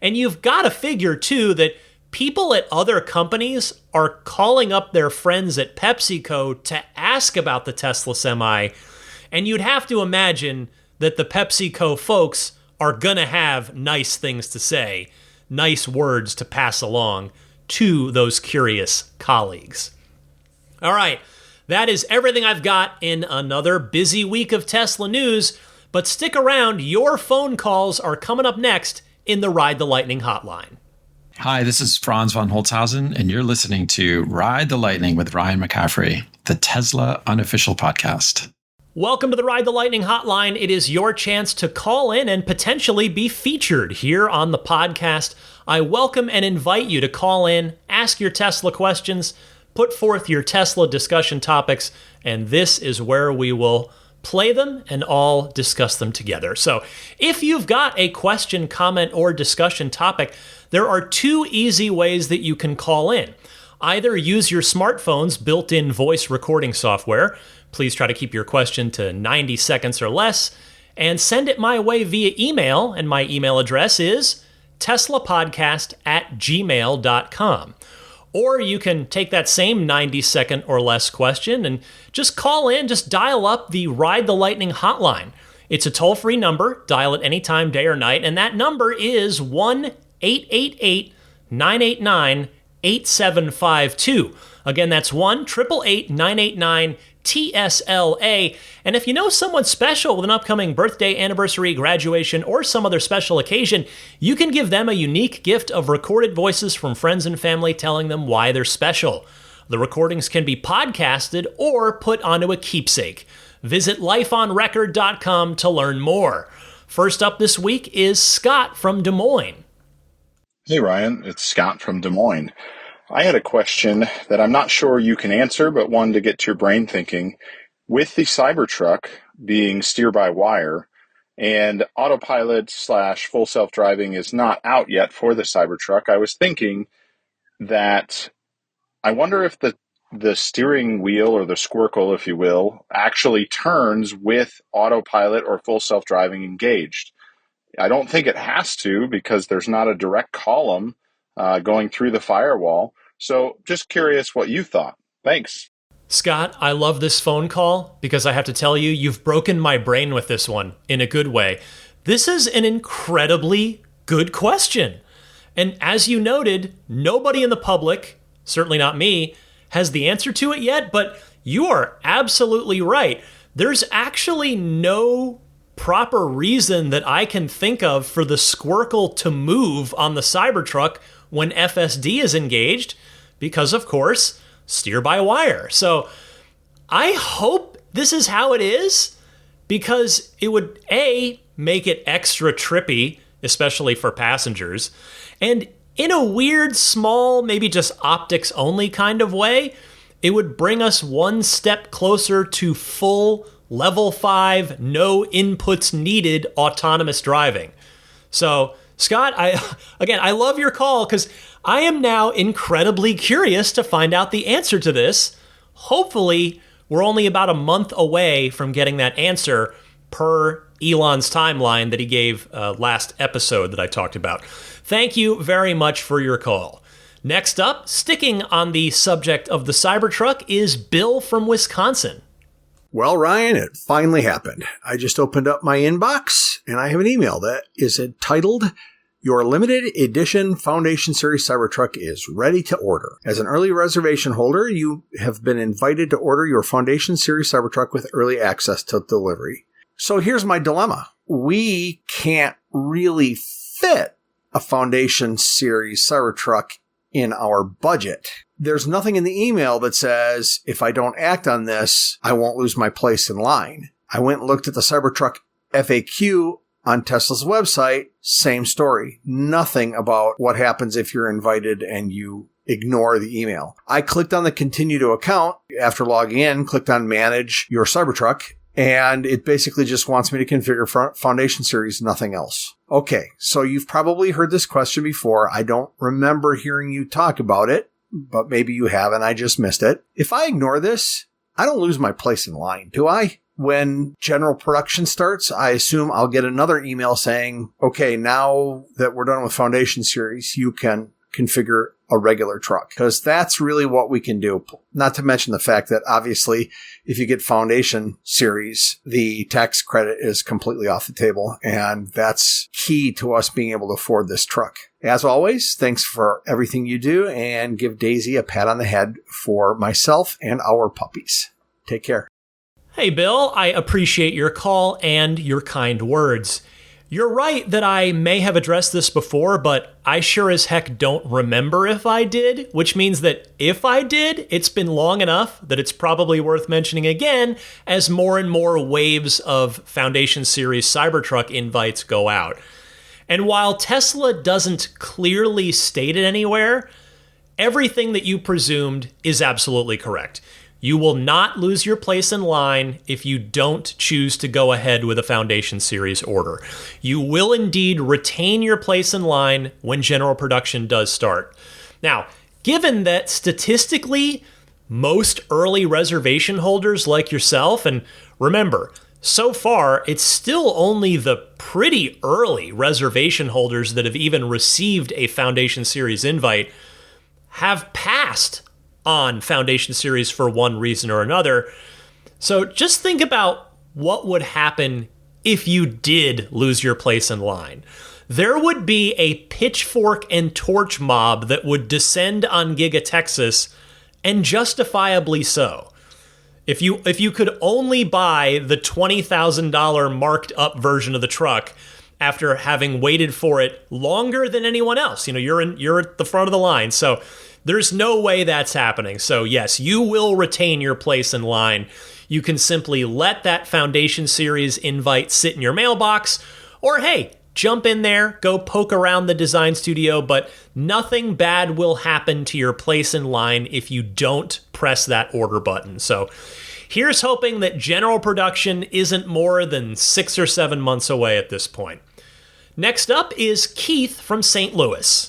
And you've got to figure, too, that people at other companies are calling up their friends at PepsiCo to ask about the Tesla Semi. And you'd have to imagine that the PepsiCo folks are going to have nice things to say, nice words to pass along to those curious colleagues. All right, that is everything I've got in another busy week of Tesla news. But stick around, your phone calls are coming up next in the Ride the Lightning hotline. Hi, this is Franz von Holzhausen, and you're listening to Ride the Lightning with Ryan McCaffrey, the Tesla unofficial podcast. Welcome to the Ride the Lightning hotline. It is your chance to call in and potentially be featured here on the podcast. I welcome and invite you to call in, ask your Tesla questions, put forth your Tesla discussion topics, and this is where we will play them and all discuss them together. So if you've got a question, comment, or discussion topic, there are two easy ways that you can call in. Either use your smartphone's built-in voice recording software. Please try to keep your question to 90 seconds or less, and send it my way via email, and my email address is teslapodcast@gmail.com. Or you can take that same 90-second or less question and just call in, just dial up the Ride the Lightning hotline. It's a toll-free number, dial it anytime, day or night, and that number is 1-888-989-8752. Again, that's 1-888-989-TSLA. And if you know someone special with an upcoming birthday, anniversary, graduation, or some other special occasion, you can give them a unique gift of recorded voices from friends and family telling them why they're special. The recordings can be podcasted or put onto a keepsake. Visit lifeonrecord.com to learn more. First up this week is Scott from Des Moines. Hey, Ryan. It's Scott from Des Moines. I had a question that I'm not sure you can answer, but one to get your brain thinking. With the Cybertruck being steer-by-wire and autopilot / full self-driving is not out yet for the Cybertruck, I was thinking that I wonder if the steering wheel or the squircle, if you will, actually turns with autopilot or full self-driving engaged. I don't think it has to because there's not a direct column going through the firewall. So just curious what you thought. Thanks. Scott, I love this phone call because I have to tell you, you've broken my brain with this one in a good way. This is an incredibly good question. And as you noted, nobody in the public, certainly not me, has the answer to it yet, but you are absolutely right. There's actually no proper reason that I can think of for the squircle to move on the Cybertruck when FSD is engaged because, of course, steer-by-wire. So I hope this is how it is because it would, A, make it extra trippy, especially for passengers, and in a weird, small, maybe just optics-only kind of way, it would bring us one step closer to full Level 5, no inputs needed autonomous driving. So, Scott, I love your call because I am now incredibly curious to find out the answer to this. Hopefully, we're only about a month away from getting that answer per Elon's timeline that he gave last episode that I talked about. Thank you very much for your call. Next up, sticking on the subject of the Cybertruck, is Bill from Wisconsin. Well, Ryan, it finally happened. I just opened up my inbox and I have an email that is entitled, "Your limited edition Foundation Series Cybertruck is ready to order. As an early reservation holder, you have been invited to order your Foundation Series Cybertruck with early access to delivery." So here's my dilemma. We can't really fit a Foundation Series Cybertruck in our budget. There's nothing in the email that says, if I don't act on this, I won't lose my place in line. I went and looked at the Cybertruck FAQ on Tesla's website. Same story. Nothing about what happens if you're invited and you ignore the email. I clicked on the continue to account after logging in, clicked on manage your Cybertruck, and it basically just wants me to configure Foundation Series, nothing else. Okay, so you've probably heard this question before. I don't remember hearing you talk about it, but maybe you have and I just missed it. If I ignore this, I don't lose my place in line, do I? When general production starts, I assume I'll get another email saying, okay, now that we're done with Foundation Series, you can configure a regular truck, because that's really what we can do. Not to mention the fact that obviously if you get Foundation Series, the tax credit is completely off the table, and that's key to us being able to afford this truck. As always, thanks for everything you do, and give Daisy a pat on the head for myself and our puppies. Take care. Hey, Bill, I appreciate your call and your kind words. You're right that I may have addressed this before, but I sure as heck don't remember if I did, which means that if I did, it's been long enough that it's probably worth mentioning again as more and more waves of Foundation Series Cybertruck invites go out. And while Tesla doesn't clearly state it anywhere, everything that you presumed is absolutely correct. You will not lose your place in line if you don't choose to go ahead with a Foundation Series order. You will indeed retain your place in line when general production does start. Now, given that statistically, most early reservation holders like yourself, and remember, so far, it's still only the pretty early reservation holders that have even received a Foundation Series invite, have passed on Foundation Series for one reason or another. So just think about what would happen if you did lose your place in line. There would be a pitchfork and torch mob that would descend on Giga Texas, and justifiably so. If you could only buy the $20,000 marked up version of the truck after having waited for it longer than anyone else, you're at the front of the line. So there's no way that's happening. So yes, you will retain your place in line. You can simply let that Foundation Series invite sit in your mailbox, or hey, jump in there, go poke around the design studio, but nothing bad will happen to your place in line if you don't press that order button. So here's hoping that general production isn't more than 6 or 7 months away at this point. Next up is Keith from St. Louis.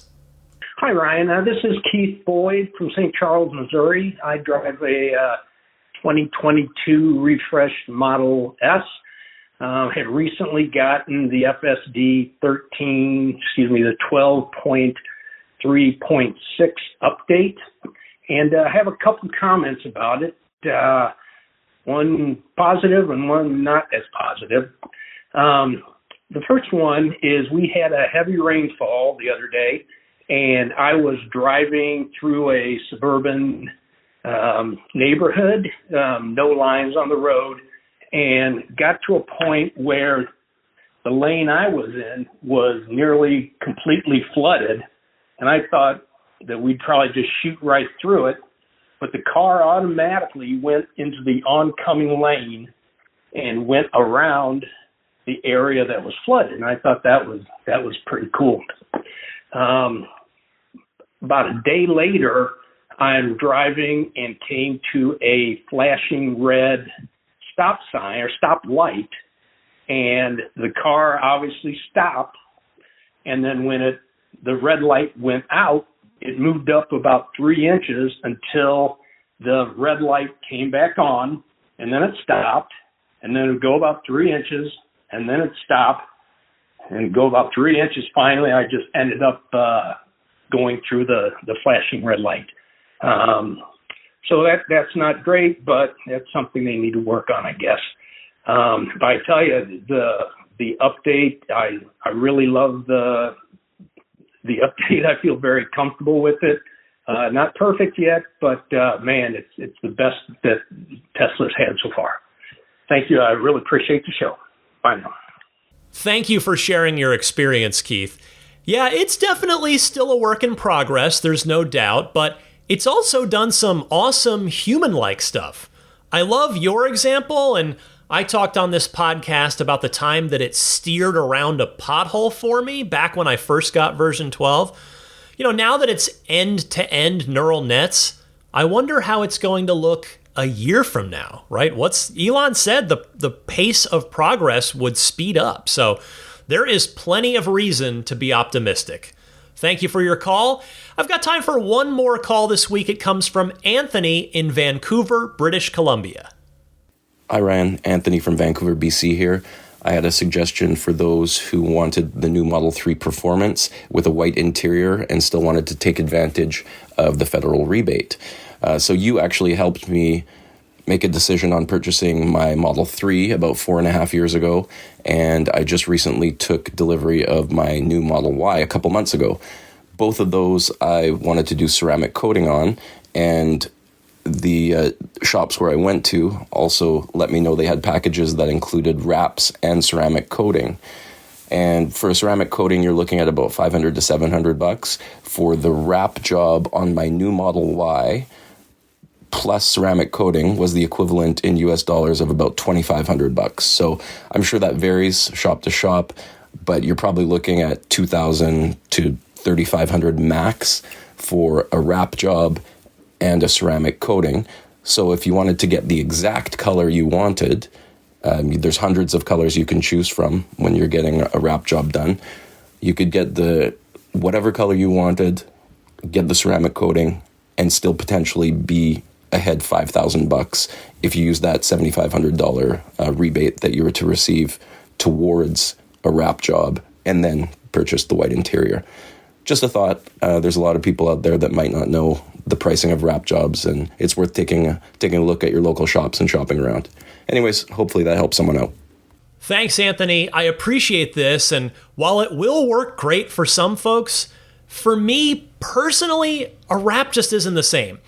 Hi, Ryan. This is Keith Boyd from St. Charles, Missouri. I drive a 2022 refreshed Model S. Had recently gotten the FSD 12.3.6 update, and I have a couple comments about it. One positive and one not as positive. The first one is we had a heavy rainfall the other day, and I was driving through a suburban neighborhood, no lines on the road, and got to a point where the lane I was in was nearly completely flooded, and I thought that we'd probably just shoot right through it, but the car automatically went into the oncoming lane and went around the area that was flooded, and I thought that was pretty cool. About a day later, I'm driving and came to a flashing red stop sign or stop light, and the car obviously stopped, and then when the red light went out, it moved up about 3 inches until the red light came back on, and then it stopped, and then it would go about 3 inches, and then it stopped, and go about 3 inches. Finally, I just ended up going through the flashing red light. So that's not great, but that's something they need to work on, I guess. But I tell you, the update, I really love the update. I feel very comfortable with it. Not perfect yet, but man, it's the best that Tesla's had so far. Thank you. I really appreciate the show. Bye now. Thank you for sharing your experience, Keith. Yeah, it's definitely still a work in progress, there's no doubt, but it's also done some awesome human-like stuff. I love your example, and I talked on this podcast about the time that it steered around a pothole for me back when I first got version 12. You know, now that it's end-to-end neural nets, I wonder how it's going to look a year from now, right? Elon said the pace of progress would speed up, so there is plenty of reason to be optimistic. Thank you for your call. I've got time for one more call this week. It comes from Anthony in Vancouver, British Columbia. Hi, Ryan. Anthony from Vancouver, BC here. I had a suggestion for those who wanted the new Model 3 Performance with a white interior and still wanted to take advantage of the federal rebate. So you actually helped me make a decision on purchasing my Model 3 about 4.5 years ago, and I just recently took delivery of my new Model Y a couple months ago. Both of those I wanted to do ceramic coating on, and the shops where I went to also let me know they had packages that included wraps and ceramic coating. And for a ceramic coating, you're looking at about $500 to $700. For the wrap job on my new Model Y, plus ceramic coating was the equivalent in US dollars of about $2,500. So I'm sure that varies shop to shop, but you're probably looking at $2,000 to $3,500 max for a wrap job and a ceramic coating. So if you wanted to get the exact color you wanted, there's hundreds of colors you can choose from when you're getting a wrap job done. You could get the whatever color you wanted, get the ceramic coating, and still potentially be ahead $5,000 if you use that $7,500 rebate that you were to receive towards a wrap job and then purchase the white interior. Just a thought. There's a lot of people out there that might not know the pricing of wrap jobs, and it's worth taking a look at your local shops and shopping around. Anyways, hopefully that helps someone out. Thanks, Anthony. I appreciate this, and while it will work great for some folks, for me personally, a wrap just isn't the same.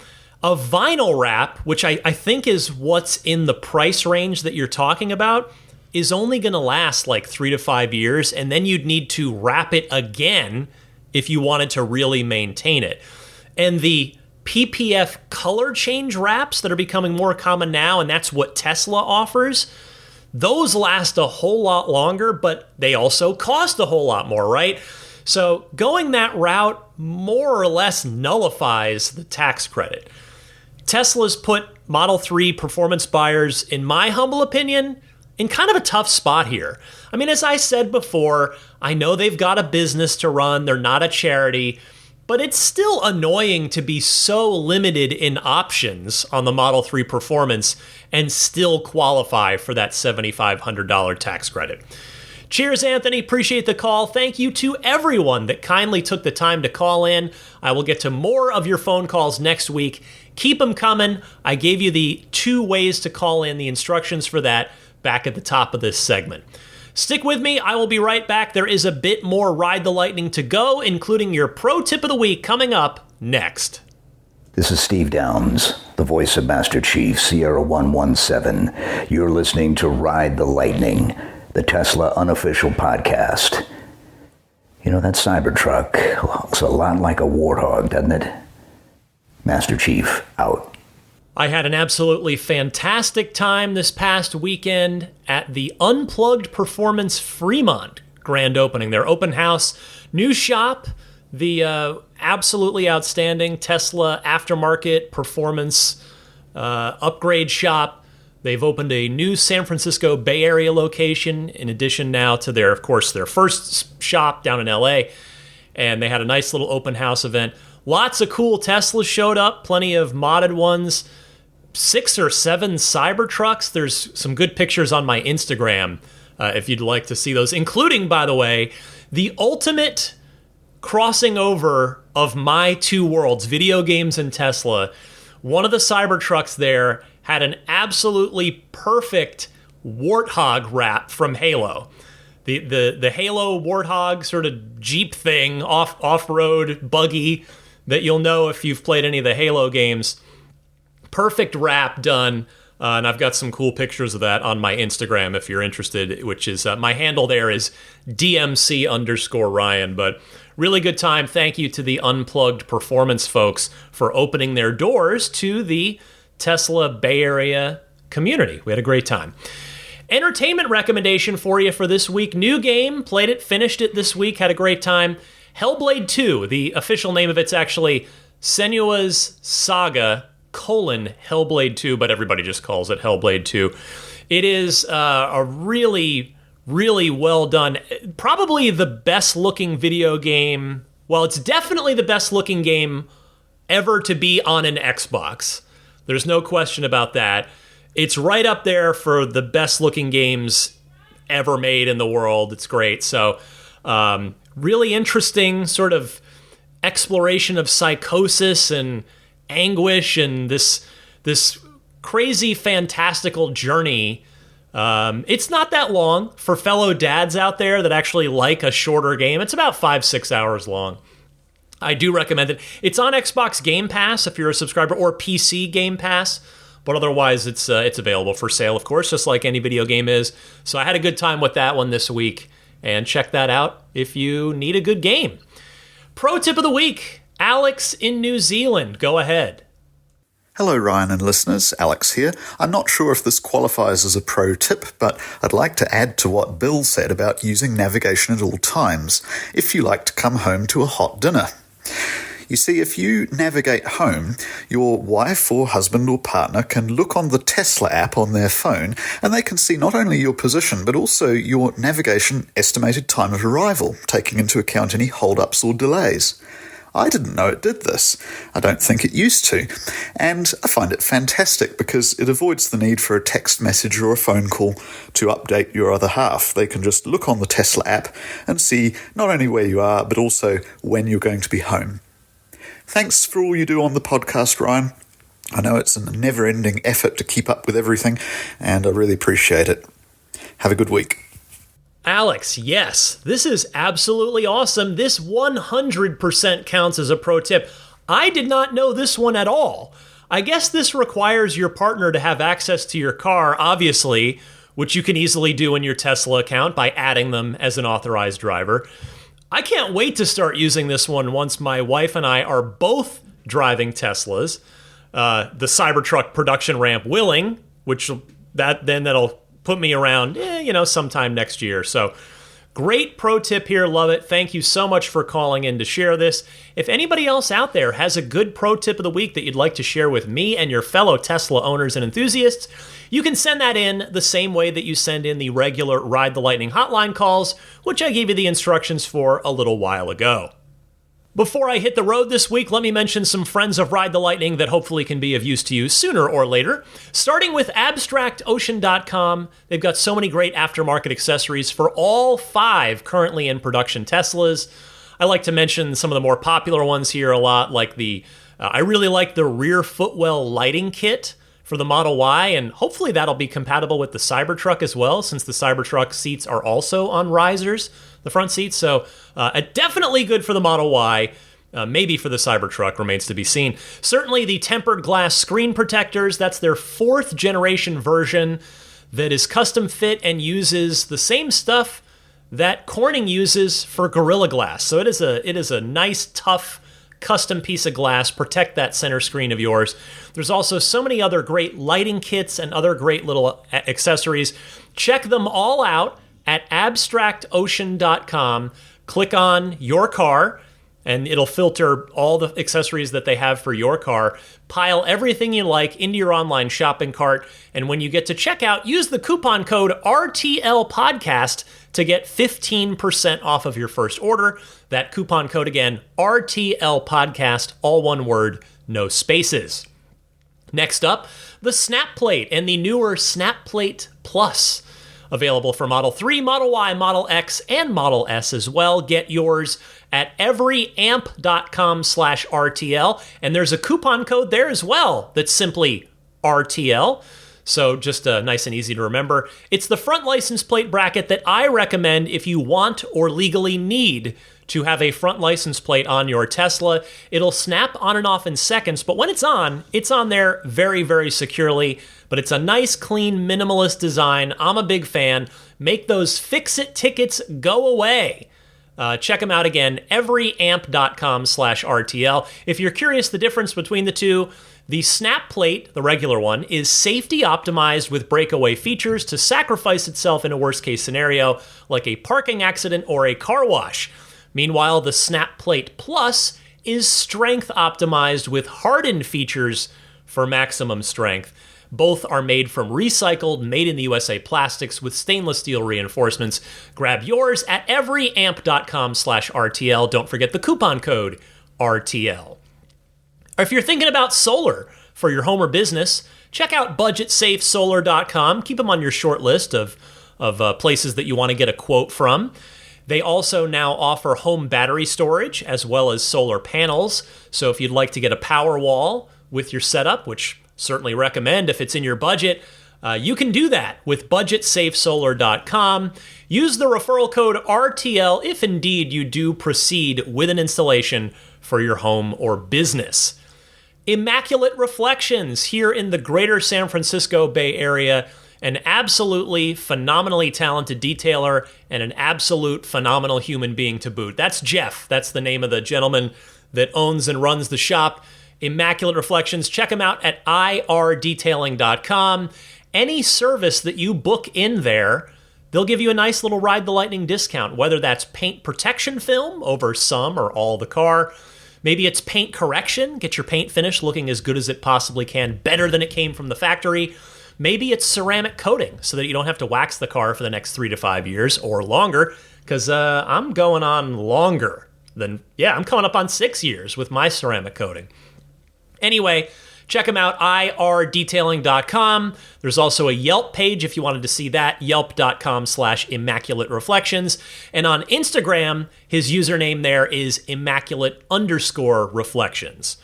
A vinyl wrap, which I think is what's in the price range that you're talking about, is only going to last like 3 to 5 years, and then you'd need to wrap it again if you wanted to really maintain it. And the PPF color change wraps that are becoming more common now, and that's what Tesla offers, those last a whole lot longer, but they also cost a whole lot more, right? So going that route more or less nullifies the tax credit. Tesla's put Model 3 performance buyers, in my humble opinion, in kind of a tough spot here. I mean, as I said before, I know they've got a business to run, they're not a charity, but it's still annoying to be so limited in options on the Model 3 Performance and still qualify for that $7,500 tax credit. Cheers, Anthony. Appreciate the call. Thank you to everyone that kindly took the time to call in. I will get to more of your phone calls next week. Keep them coming. I gave you the 2 ways to call in, the instructions for that back at the top of this segment. Stick with me. I will be right back. There is a bit more Ride the Lightning to go, including your pro tip of the week coming up next. This is Steve Downs, the voice of Master Chief, Sierra 117. You're listening to Ride the Lightning, the Tesla unofficial podcast. You know, that Cybertruck looks a lot like a warthog, doesn't it? Master Chief, out. I had an absolutely fantastic time this past weekend at the Unplugged Performance Fremont grand opening, their open house, new shop, the absolutely outstanding Tesla aftermarket performance upgrade shop. They've opened a new San Francisco Bay Area location in addition now to their, of course, their first shop down in LA. And they had a nice little open house event. Lots of cool Teslas showed up, plenty of modded ones, 6 or 7 Cybertrucks. There's some good pictures on my Instagram if you'd like to see those, including, by the way, the ultimate crossing over of my 2 worlds, video games and Tesla. One of the Cybertrucks there had an absolutely perfect Warthog wrap from Halo. The Halo Warthog sort of Jeep thing, off-road buggy that you'll know if you've played any of the Halo games. Perfect wrap done, and I've got some cool pictures of that on my Instagram if you're interested, which is, my handle there is DMC_Ryan, but really good time. Thank you to the Unplugged Performance folks for opening their doors to the Tesla Bay Area community. We had a great time. Entertainment recommendation for you for this week. New game, played it, finished it this week, had a great time. Hellblade 2, the official name of it's actually Senua's Saga, Hellblade 2, but everybody just calls it Hellblade 2. It is a really, really well done, probably the best looking video game. Well, it's definitely the best looking game ever to be on an Xbox. There's no question about that. It's right up there for the best looking games ever made in the world. It's great. So, really interesting sort of exploration of psychosis and anguish and this crazy fantastical journey. It's not that long for fellow dads out there that actually like a shorter game. It's about 5-6 hours long. I do recommend it. It's on Xbox Game Pass if you're a subscriber, or PC Game Pass, but otherwise it's available for sale, of course, just like any video game is. So I had a good time with that one this week, and check that out if you need a good game. Pro tip of the week, Alex in New Zealand. Go ahead. Hello, Ryan and listeners. Alex here. I'm not sure if this qualifies as a pro tip, but I'd like to add to what Bill said about using navigation at all times, if you like to come home to a hot dinner. You see, if you navigate home, your wife or husband or partner can look on the Tesla app on their phone, and they can see not only your position, but also your navigation estimated time of arrival, taking into account any hold-ups or delays. I didn't know it did this. I don't think it used to. And I find it fantastic because it avoids the need for a text message or a phone call to update your other half. They can just look on the Tesla app and see not only where you are, but also when you're going to be home. Thanks for all you do on the podcast, Ryan. I know it's a never-ending effort to keep up with everything, and I really appreciate it. Have a good week. Alex, yes, this is absolutely awesome. This 100% counts as a pro tip. I did not know this one at all. I guess this requires your partner to have access to your car, obviously, which you can easily do in your Tesla account by adding them as an authorized driver. I can't wait to start using this one once my wife and I are both driving Teslas, the Cybertruck production ramp willing, that'll put me around, sometime next year. So great pro tip here. Love it. Thank you so much for calling in to share this. If anybody else out there has a good pro tip of the week that you'd like to share with me and your fellow Tesla owners and enthusiasts, you can send that in the same way that you send in the regular Ride the Lightning hotline calls, which I gave you the instructions for a little while ago. Before I hit the road this week, let me mention some friends of Ride the Lightning that hopefully can be of use to you sooner or later. Starting with AbstractOcean.com, they've got so many great aftermarket accessories for all 5 currently in production Teslas. I like to mention some of the more popular ones here a lot, like I really like the rear footwell lighting kit for the Model Y, and hopefully that'll be compatible with the Cybertruck as well, since the Cybertruck seats are also on risers, the front seats. So definitely good for the Model Y. Maybe for the Cybertruck, remains to be seen. Certainly the tempered glass screen protectors, that's their 4th generation version that is custom fit and uses the same stuff that Corning uses for Gorilla Glass. So it is a nice, tough, custom piece of glass. Protect that center screen of yours. There's also so many other great lighting kits and other great little accessories. Check them all out at abstractocean.com. Click on your car, and it'll filter all the accessories that they have for your car. Pile everything you like into your online shopping cart, and when you get to checkout, use the coupon code RTLPodcast to get 15% off of your first order. That coupon code again, RTLPodcast, all one word, no spaces. Next up, the Snap Plate and the newer Snap Plate Plus. Available for Model 3, Model Y, Model X, and Model S as well. Get yours at everyamp.com/RTL. And there's a coupon code there as well that's simply RTL. So just nice and easy to remember. It's the front license plate bracket that I recommend if you want or legally need to have a front license plate on your Tesla. It'll snap on and off in seconds, but when it's on there very, very securely. But it's a nice, clean, minimalist design. I'm a big fan. Make those fix-it tickets go away. Check them out again, everyamp.com/RTL. If you're curious the difference between the two, the Snap Plate, the regular one, is safety optimized with breakaway features to sacrifice itself in a worst-case scenario, like a parking accident or a car wash. Meanwhile, the Snap Plate Plus is strength optimized with hardened features for maximum strength. Both are made from recycled, made in the USA plastics with stainless steel reinforcements. Grab yours at everyamp.com/RTL. Don't forget the coupon code RTL. If you're thinking about solar for your home or business, check out budgetsafesolar.com. Keep them on your short list of places that you want to get a quote from. They also now offer home battery storage as well as solar panels. So if you'd like to get a power wall with your setup, which certainly recommend if it's in your budget, you can do that with budgetsafesolar.com. Use the referral code RTL if indeed you do proceed with an installation for your home or business. Immaculate Reflections here in the greater San Francisco Bay Area. An absolutely phenomenally talented detailer and an absolute phenomenal human being to boot. That's Jeff. That's the name of the gentleman that owns and runs the shop. Immaculate Reflections. Check them out at irdetailing.com. Any service that you book in there, they'll give you a nice little Ride the Lightning discount, whether that's paint protection film over some or all the car. Maybe it's paint correction, get your paint finish looking as good as it possibly can, better than it came from the factory. Maybe it's ceramic coating so that you don't have to wax the car for the next 3 to 5 years or longer, because I'm going on longer than, I'm coming up on 6 years with my ceramic coating. Anyway, check them out, irdetailing.com. There's also a Yelp page if you wanted to see that, yelp.com/Immaculate Reflections. And on Instagram, his username there is Immaculate_Reflections.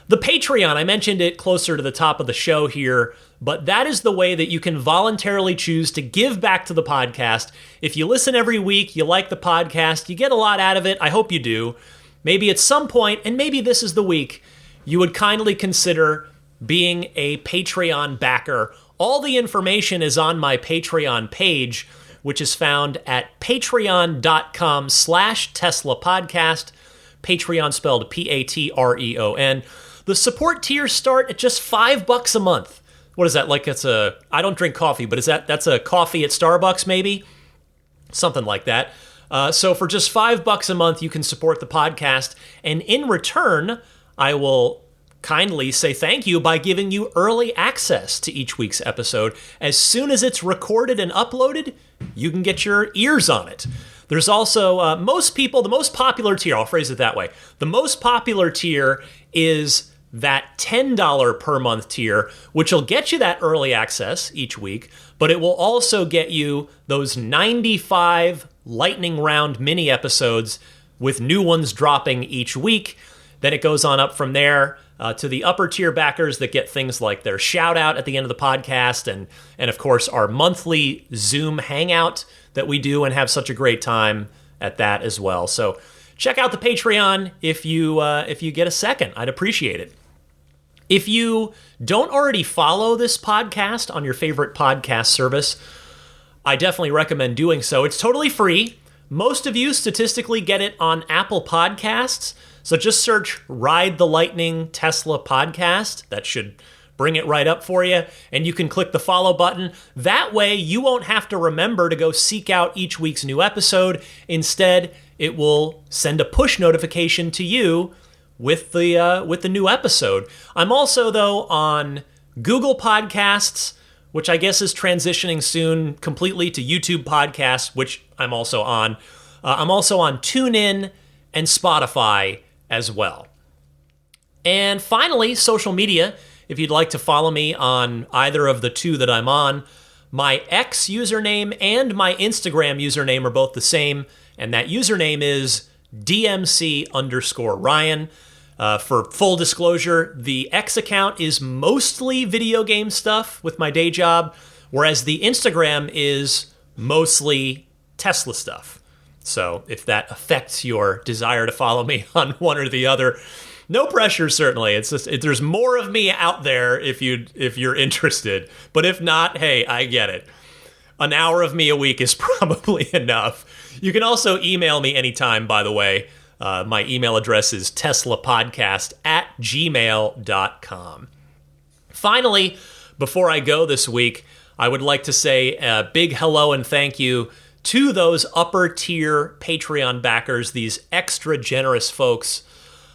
The Patreon, I mentioned it closer to the top of the show here, but that is the way that you can voluntarily choose to give back to the podcast. If you listen every week, you like the podcast, you get a lot out of it, I hope you do. Maybe at some point, and maybe this is the week, you would kindly consider being a Patreon backer. All the information is on my Patreon page, which is found at patreon.com/Tesla Podcast. Patreon spelled Patreon. The support tiers start at just $5 a month. what is that? Like I don't drink coffee, but that's a coffee at Starbucks maybe? Something like that. So for just $5 a month, you can support the podcast. And in return, I will kindly say thank you by giving you early access to each week's episode. As soon as it's recorded and uploaded, you can get your ears on it. There's also the most popular tier, I'll phrase it that way. The most popular tier is that $10 per month tier, which will get you that early access each week, but it will also get you those 95 lightning round mini episodes with new ones dropping each week. Then it goes on up from there to the upper tier backers that get things like their shout out at the end of the podcast and of course our monthly Zoom hangout that we do and have such a great time at that as well. So check out the Patreon if you get a second. I'd appreciate it. If you don't already follow this podcast on your favorite podcast service, I definitely recommend doing so. It's totally free. Most of you statistically get it on Apple Podcasts. So just search Ride the Lightning Tesla Podcast. That should bring it right up for you. And you can click the follow button. That way you won't have to remember to go seek out each week's new episode. Instead, it will send a push notification to you with the new episode. I'm also, though, on Google Podcasts, which I guess is transitioning soon completely to YouTube Podcasts, which I'm also on. I'm also on TuneIn and Spotify as well. And finally, social media. If you'd like to follow me on either of the two that I'm on, my X username and my Instagram username are both the same, and that username is DMC_Ryan. For full disclosure, the X account is mostly video game stuff with my day job, whereas the Instagram is mostly Tesla stuff. So if that affects your desire to follow me on one or the other, no pressure, certainly. It's just there's more of me out there if you're interested. But if not, hey, I get it. An hour of me a week is probably enough. You can also email me anytime, by the way. My email address is teslapodcast@gmail.com. Finally, before I go this week, I would like to say a big hello and thank you to those upper tier Patreon backers, these extra generous folks.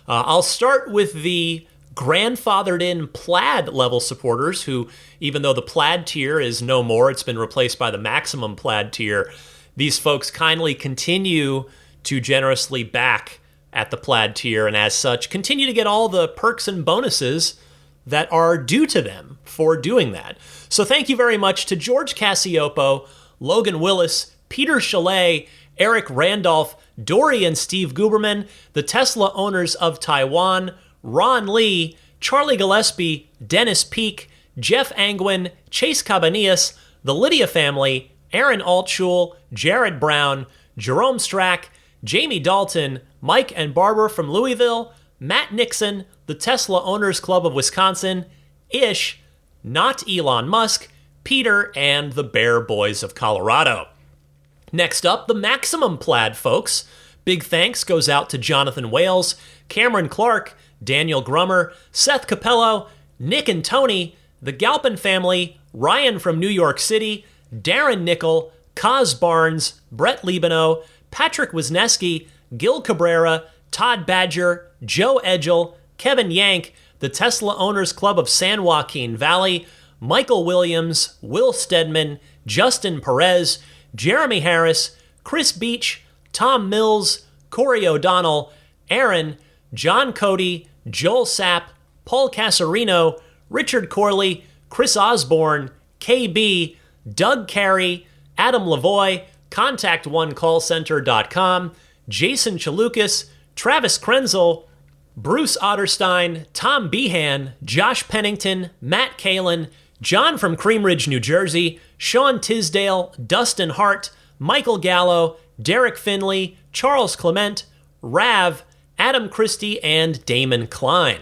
I'll start with the grandfathered in Plaid level supporters who, even though the Plaid tier is no more, it's been replaced by the maximum Plaid tier, these folks kindly continue to generously back at the Plaid tier, and as such, continue to get all the perks and bonuses that are due to them for doing that. So thank you very much to George Cassiopo, Logan Willis, Peter Chalet, Eric Randolph, Dory and Steve Guberman, the Tesla owners of Taiwan, Ron Lee, Charlie Gillespie, Dennis Peak, Jeff Angwin, Chase Cabanillas, the Lydia family, Aaron Altschul, Jared Brown, Jerome Strack, Jamie Dalton, Mike and Barbara from Louisville, Matt Nixon, the Tesla Owners Club of Wisconsin, Ish, Not Elon Musk, Peter, and the Bear Boys of Colorado. Next up, the Maximum Plaid folks. Big thanks goes out to Jonathan Wales, Cameron Clark, Daniel Grummer, Seth Capello, Nick and Tony, the Galpin family, Ryan from New York City, Darren Nickel, Kaz Barnes, Brett Libano, Patrick Wisniewski, Gil Cabrera, Todd Badger, Joe Edgel, Kevin Yank, the Tesla Owners Club of San Joaquin Valley, Michael Williams, Will Stedman, Justin Perez, Jeremy Harris, Chris Beach, Tom Mills, Corey O'Donnell, Aaron, John Cody, Joel Sapp, Paul Casarino, Richard Corley, Chris Osborne, KB, Doug Carey, Adam Lavoie, ContactOneCallCenter.com, Jason Chalukas, Travis Krenzel, Bruce Otterstein, Tom Behan, Josh Pennington, Matt Kalin, John from Cream Ridge, New Jersey, Sean Tisdale, Dustin Hart, Michael Gallo, Derek Finley, Charles Clement, Rav, Adam Christie, and Damon Klein.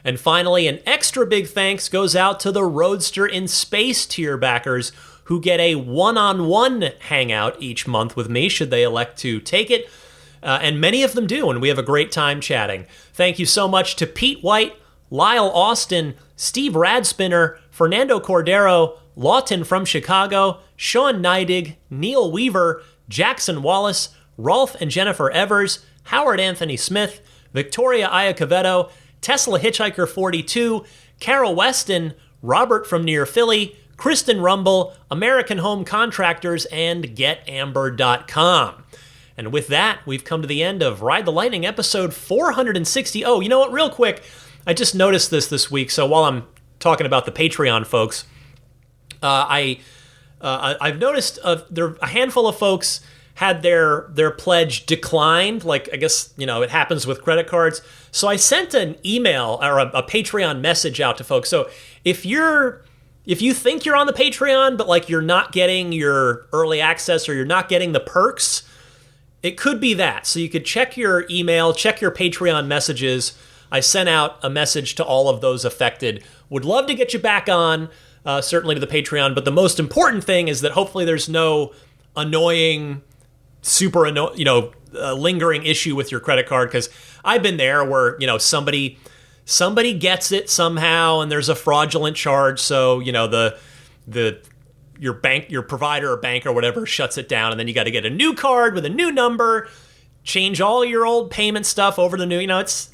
And finally, an extra big thanks goes out to the Roadster in Space tier backers who get a one-on-one hangout each month with me should they elect to take it. And many of them do, and we have a great time chatting. Thank you so much to Pete White, Lyle Austin, Steve Radspinner, Fernando Cordero, Lawton from Chicago, Sean Neidig, Neil Weaver, Jackson Wallace, Rolf and Jennifer Evers, Howard Anthony Smith, Victoria Iacovetto, Tesla Hitchhiker 42, Carol Weston, Robert from near Philly, Kristen Rumble, American Home Contractors, and GetAmber.com. And with that, we've come to the end of Ride the Lightning episode 460. Oh, you know what? Real quick, I just noticed this week. So while I'm talking about the Patreon folks, I've noticed there a handful of folks had their pledge declined. Like, I guess, it happens with credit cards. So I sent an email or a Patreon message out to folks. So if you think you're on the Patreon, but like you're not getting your early access or you're not getting the perks, it could be that. So you could check your email, check your Patreon messages. I sent out a message to all of those affected. Would love to get you back on, certainly to the Patreon. But the most important thing is that hopefully there's no annoying, lingering issue with your credit card. Because I've been there where, somebody gets it somehow and there's a fraudulent charge. So, your provider or bank or whatever shuts it down, and then you got to get a new card with a new number, change all your old payment stuff over to new.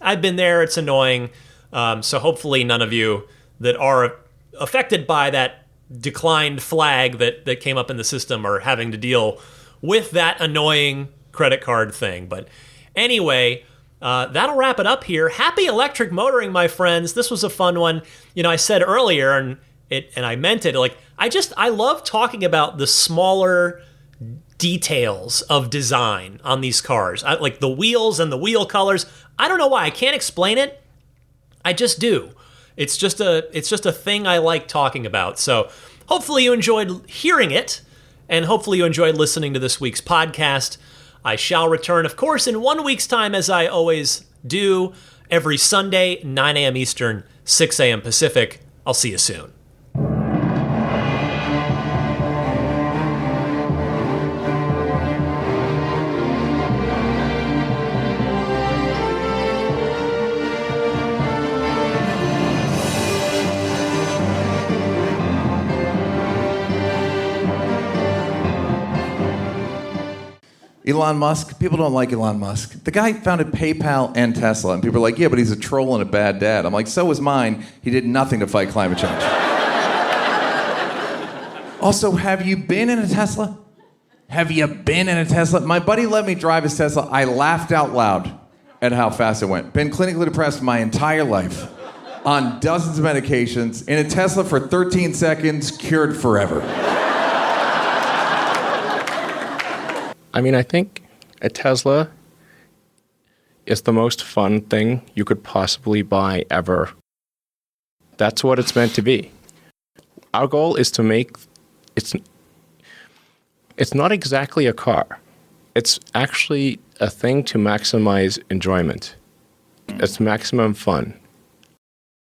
I've been there. It's annoying. So hopefully none of you that are affected by that declined flag that came up in the system are having to deal with that annoying credit card thing. But anyway, that'll wrap it up here. Happy electric motoring, my friends. This was a fun one. I said earlier, and I meant it, like, I love talking about the smaller details of design on these cars. Like the wheels and the wheel colors. I don't know why. I can't explain it. I just do. It's just a thing I like talking about. So hopefully you enjoyed hearing it, and hopefully you enjoyed listening to this week's podcast. I shall return, of course, in 1 week's time, as I always do, every Sunday, 9 a.m. Eastern, 6 a.m. Pacific. I'll see you soon. Elon Musk, people don't like Elon Musk. The guy founded PayPal and Tesla, and people are like, yeah, but he's a troll and a bad dad. I'm like, so was mine. He did nothing to fight climate change. Also, have you been in a Tesla? Have you been in a Tesla? My buddy let me drive his Tesla. I laughed out loud at how fast it went. Been clinically depressed my entire life, on dozens of medications, in a Tesla for 13 seconds, cured forever. I think a Tesla is the most fun thing you could possibly buy ever. That's what it's meant to be. Our goal is to make it's not exactly a car. It's actually a thing to maximize enjoyment. It's maximum fun.